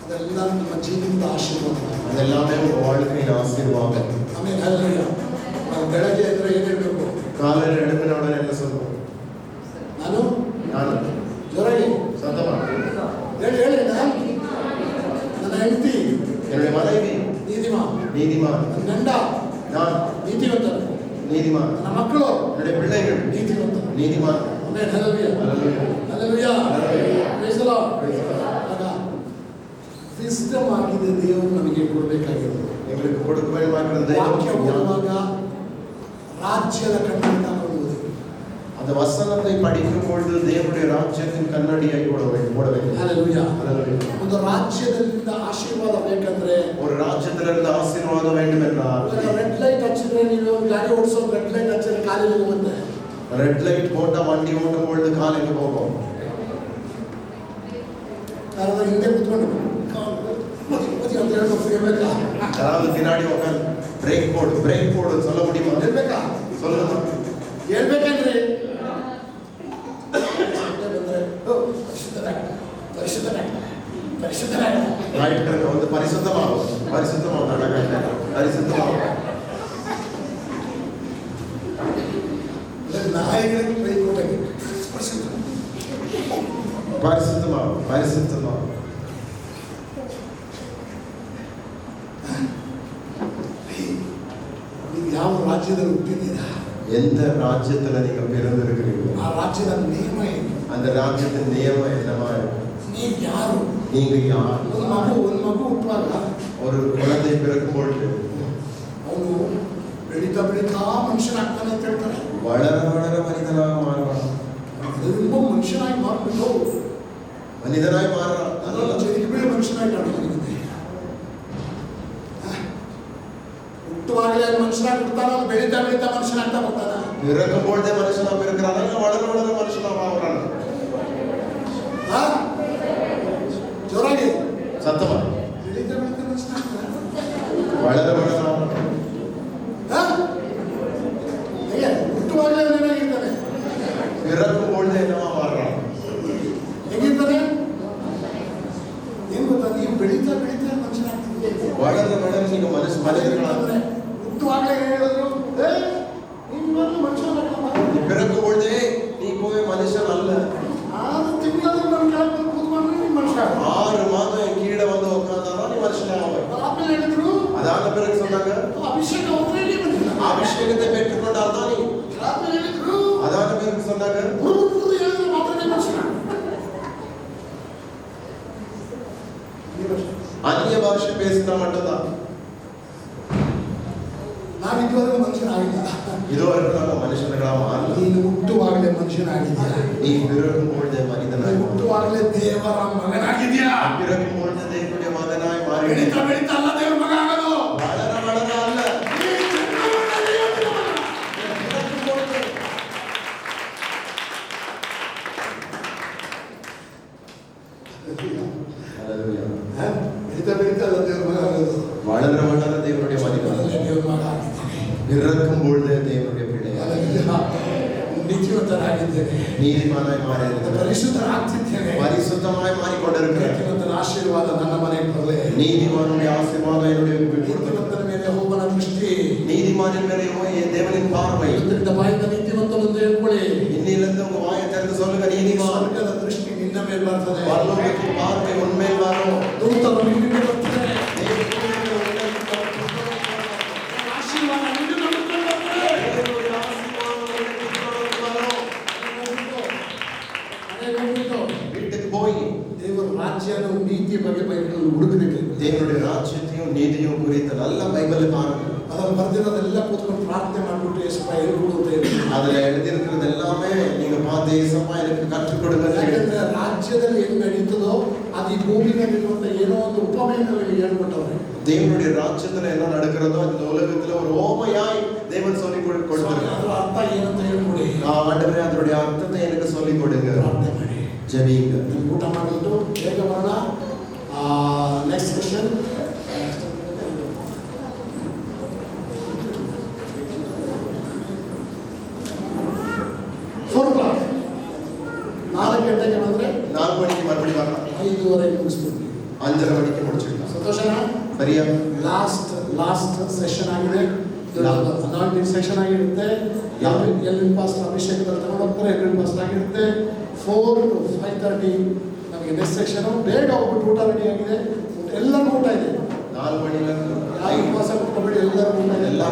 ಅದೆಲ್ಲ ನಮ್ಮ ಜೀವನದ ಆಶೀರ್ವಾದ. அதெல்லாமே உங்க வாழ்க்கையின் ஆசீர்வாதம். ಆಮೇಲೆ ಹಲ್ಲೆಲೂಯಾ. ನಾವು ಬೆಳಗ್ಗೆ ಎದ್ರೆ ಏನ್ ಹೇಳ್ಬೇಕು? காலையில் எழுப்பின உடனே என்ன சொல்லுவோம்? ನಾನು நான் ಜೋರಾಗಿ சத்தமா ಹೇಳಿ ನನ್ನ ಹೆಂಡತಿ என்னுடைய மனைவி ನೀತಿಮಾನ್, நீதிமான், ನನ್ನ ಗಂಡ நான் ನೀತಿವಂತರು, நீதிமான், ನನ್ನ ಮಕ್ಕಳು என்னுடைய பிள்ளைகள் ನೀತಿವಂತರು. நீதிமான். ಆಮೇಲೆ hallelujah. Hallelujah. Hallelujah. Hallelujah. Praise the Lord. Praise the Lord. ಆಗ ವಿಸ್ಡಮ್ ಆಗಿದೆ ದೇವರು ನಮಗೆ ಕೊಡಬೇಕಾಗಿರೋದು. எங்களுக்கு கொடுக்க வேண்டுமாக்கிறது ವಾಕ್ಯ தெய்வம். ಓದುವಾಗ ರಾಜ್ಯದ ಕಣ್ಣಿಂದ ಕೊಡುವುದು. அந்த வசனத்தை படிக்கும் பொழுது தேவனுடைய ராஜ்யத்தின் கண்ணாடியை போட வேண்டும். ಹಲ್ಲೆಲೂಯಾ. Hallelujah. ಒಂದು ರಾಜ್ಯದಿಂದ ಆಶೀರ್ವಾದ ಬೇಕಂದ್ರೆ ஒரு ராஜ்யத்திலிருந்து ஆசீர்வாதம் வேண்டும் என்றால் ರೆಡ್ ಲೈಟ್ ಹಚ್ಚಿದ್ರೆ ನೀವು ಗಾಡಿ ಓಡಿಸೋದು ರೆಡ್ ಲೈಟ್ ಹಚ್ಚಿದ್ರೆ ಕಾಲಿಗೆ ಹೋಗುತ್ತೆ. ரெட் லைட் போட்டா வண்டி ஓட்டும் பொழுது காலைக்கு போகும். ಯಾರಾದ್ರೂ ಹಿಂದೆ ಕುತ್ಕೊಂಡು ಅಂತ ಹೇಳ್ಬೇಕಾ? அதாவது பின்னாடி உட்காந்து பிரேக் போடு சொல்ல முடியுமா? ಹೇಳ್ಬೇಕಾ? சொல்லுங்க. ಹೇಳ್ಬೇಕಂದ್ರೆ ಬಂದ್ರೆ ಪರಿಶುದ್ಧರಾಗ ஞாயிற்றுக்கிழமை வந்து பரிசுத்தமாகும் ನಾಯಿಗಳಿಗೆ ಕೈ ಕೊಟ್ಟಾಗ பரிசுத்தமாகும். ನೀವು ಯಾವ ರಾಜ್ಯದಲ್ಲಿ ಹುಟ್ಟಿದ್ದೀರಾ எந்த ராஜ்யத்துல நீங்க பிறந்திருக்கிறீங்களோ ಆ ರಾಜ್ಯದ ನಿಯಮ ಏನು? அந்த ராஜ்யத்தின் நியமம் என்னவா இருக்கும்? நீங்க யாரு? நீங்க யார்? ಒಂದು ಮಗು ಹುಟ್ಟುವಾಗ ஒரு குழந்தை பிறக்கும் பொழுது ಅವನು ಬೆಳೀತಾ ಮನುಷ್ಯನಾಗ್ತಾನೆ ಅಂತ ಹೇಳ್ತಾರೆ. வளர வளர மனிதனாக மாறுவான். ரொம்ப ಮನುಷ್ಯನಾಗಿ ಮಾಡ್ಬಿಟ್ಟು மனிதனாய் மாறுறான். ಅದೆಲ್ಲ ಜನಿಗೆ ಮನುಷ್ಯನಾಗಿ ಕಾಣಿಸ್ತಿದೆ. ಹುಟ್ಟುವಾಗಲೇ ಮನುಷ್ಯನಾಗಿ ಬಿಡ್ತಾನ, ಬೆಳೀತಾ ಮನುಷ್ಯನಾಗ್ತಾ ಬರ್ತಾನ. பிறக்கும் பொழுதே மனுஷனா பிறக்கிறானா, இல்ல வளர வளர மனுஷனா மாறுறானா? ಜೋರಾಗಿ சத்தமா ಬೆಳೀತಾ ಮನುಷ್ಯನಾಗ್ತಾನ. வளர வளர ಹುಟ್ಟುವಾಗಲೇ ಏನಾಗಿರ್ತಾನೆ? பிறக்கும் பொழுதே என்னவா மாறுறான்? ಹೇಗಿರ್ತಾನೆ? ಏನ್ ಗೊತ್ತಾ, ನೀವು ಬೆಳೀತಾ ಮನುಷ್ಯನಾಗ್ತಿದ್ದೆ. வளர வளர நீங்க மனிதர்களாக ಹುಟ್ಟುವಾಗಲೇ ಹೇಳಿದ್ರು ನೀನು ಮನುಷ್ಯನಾಗ பிறக்கும் பொழுதே நீ போய் மனுஷன் அல்ல. 6 ತಿಂಗಳು ನನ್ನ ಕೆಳಗೆ ಕೂತ್ಕೊಂಡ್ರೆ ನೀನು ಮನುಷ್ಯ. 6 மாதம் என் கீழே வந்து உட்கார்ந்தாதான் நீ மனுஷனாக. ಆಮೇಲೆ ಹೇಳಿದ್ರು அதான பிறகு சொன்னாங்க ಅಭಿಷೇಕ ಅವರೇ ಬಂದಿಲ್ಲ. அபிஷேகத்தை பெற்றுக்கொண்டால் தான் நீ. ಆಮೇಲೆ ಹೇಳಿದ್ರು அதான பிறகு சொன்னாங்க ಹುಡುಗರು ಹೇಳಿದ್ರು ಮಾತ್ರ ಮನುಷ್ಯ. அந்நிய பாஷை பேசினா மட்டும்தான். ನಾವಿದುವರೆಗೂ ಮನುಷ್ಯನಾಗಿಲ್ಲ. இதுவரைக்கும் நம்ம மனுஷர்களா மாறல. ನೀನು ಹುಟ್ಟುವಾಗಲೇ ಮನುಷ್ಯನಾಗಿದ್ಯಾ. நீ பிறக்கும் பொழுதே மனிதனாய் மாறு. ಹುಟ್ಟುವಾಗಲೇ ದೇವರ ಮಗನಾಗಿದ್ಯಾ. பிறக்கும் பொழுதே தேவனுடைய மகனாய் மாறி. ಬೆಳೀತಾ ಅಲ್ಲ ದೇವರ ಮಗ ಆಗೋದು. வளர வளர அல்ல. பிறக்கும் பொழுதே ஹalleluya. ಬೆಳೀತಾ ಅಲ್ಲ ದೇವರ ಮಗ ಆಗೋದು. வளர வளர தேவனுடைய மனிதன். ದೇವರ ಮಗ ಆಗಿದ್ದೀನಿ. பிறக்கும் பொழுதே தேவனுடைய பிள்ளையாக ನೀತಿವಂತನಾಗಿದ್ದೇನೆ. நீதிமானாய் மாறியிருக்கிறார். ಪರಿಶುದ್ಧನಾಗ್ತಿದ್ದೇನೆ. பரிசுத்தமாய் மாறிக்கொண்டிருக்கிறார். ನೀತಿವಂತನ ಆಶೀರ್ವಾದ ನನ್ನ ಮನೆಗೆ ಬರಲಿ. நீதிமானுடைய ஆசீர்வாதம் என்னுடைய ನೀತಿವಂತನ ಮೇಲೆ ಹೋಗನ ದೃಷ್ಟಿ. நீதிமானின் மேலே தேவனின் பார்வை. ಇವತ್ತಿನಿಂದ ಬಾಯಿಂದ ನೀತಿವಂತನು ಎಂದು ಹೇಳ್ಕೊಳ್ಳಿ. இன்னிலிருந்து உங்க வாயை திறந்து சொல்லுங்க நீதிமான். ಸ್ವರ್ಗದ ದೃಷ್ಟಿ ನಿನ್ನ ಮೇಲೆ ಬರ್ತದೆ. பரலோகத்தின் பார்வை உண்மையில் வரும். ದೂತರು ನಿನ್ನಿಂದ ಬರ್ತದೆ. தேவனுடைய உண்மையில் வரும். ಆಶೀರ್ವಾದ ನಿನ್ನಿಂದ ಬರ್ತದೆ. தேவனுடைய ஆசீர்வாதம் உண்மையில் வரும். ಮನೆಗೆ ಹೋಗ್ಬಿಟ್ಟು வீட்டுக்கு போய் ದೇವರ ರಾಜ್ಯದ ನೀತಿ ಬಗ್ಗೆ ಬೈಬಲ್ ಹುಡುಕಬೇಕು. தேவனுடைய ராஜ்யத்தையும் நீதியும் குறித்து நல்ல பைபிளை பாருங்க. ಅದನ್ನು ಬರ್ದಿರೋದೆಲ್ಲ ಕೂತ್ಕೊಂಡು ಪ್ರಾರ್ಥನೆ ಮಾಡ್ಬಿಟ್ಟು ಯೇಸಪ್ಪ ಹೇಳ್ಕೊಡು ಅಂತ ಹೇಳಿ. அதுல எழுதியிருக்கிறது எல்லாமே நீங்க பார்த்து ஏசப்பா எனக்கு கற்றுக் கொடுங்க. ಯಾಕಂದ್ರೆ ರಾಜ್ಯದಲ್ಲಿ ಏನು ನಡೀತದೋ ಅದು ಈ ಭೂಮಿನಲ್ಲಿರುವಂತ ಏನೋ ಒಂದು ಉಪಮೇಯದಲ್ಲಿ ಹೇಳ್ಬಿಟ್ಟವ್ರೆ. தேவனுடைய ராஜ்யத்துல என்ன நடக்கிறதோ இந்த உலகத்துல ஒரு ஓமையாய் தேவன் சொல்லி கொடுத்தார். ಅದರ ಅರ್ಥ ಏನಂತ ಹೇಳ್ಕೊಡಿ. ஆண்டவரே அதனுடைய அர்த்தத்தை எனக்கு சொல்லி கொடுங்க. ಪ್ರಾರ್ಥನೆ ಮಾಡಿ. ஜெபிங்க. ಊಟ ಮಾಡಿಬಿಟ್ಟು ಬೇಗ ಬರೋಣ. ನೆಕ್ಸ್ಟ್ ಸೆಷನ್ ನಾಲ್ಕು ಗಂಟೆಗೆ ಬಂದ್ರೆ 4 மணிக்கு மறுபடியும் வரலாம். 5:30 ಮುಗಿಸ್ಬಿಡ್ತೀವಿ. 5:30 மணிக்கு முடிச்சிடலாம். ಸಂತೋಷನಾ? சரியா? ಲಾಸ್ಟ್ ಸೆಷನ್ ಆಗಿದೆ. ಅನಾಯಿಂಟಿಂಗ್ ಸೆಷನ್ ಆಗಿರುತ್ತೆ. ಎಲ್ಲಿನ ಪಾಸ್ಟರ್ ಅಭಿಷೇಕದಲ್ಲಿ ತಗೊಂಡು ಹೋಗ್ತಾರೆ. ಎಲ್ಲಿನ ಪಾಸ್ಟರ್ ಆಗಿರುತ್ತೆ. 4 to 5:30 ನಮಗೆ ನೆಕ್ಸ್ಟ್ ಸೆಷನ್. ಬೇಗ ಹೋಗ್ಬಿಟ್ಟು ಊಟ ರೆಡಿ ಆಗಿದೆ. ಎಲ್ಲರೂ ಊಟ ಇದೆ. 4 மணில இருந்து ಯಾರು ಉಪವಾಸ ಬಿಟ್ಕೊಬೇಡಿ. ಎಲ್ಲರೂ ಊಟ ಇದೆ. எல்லாரும்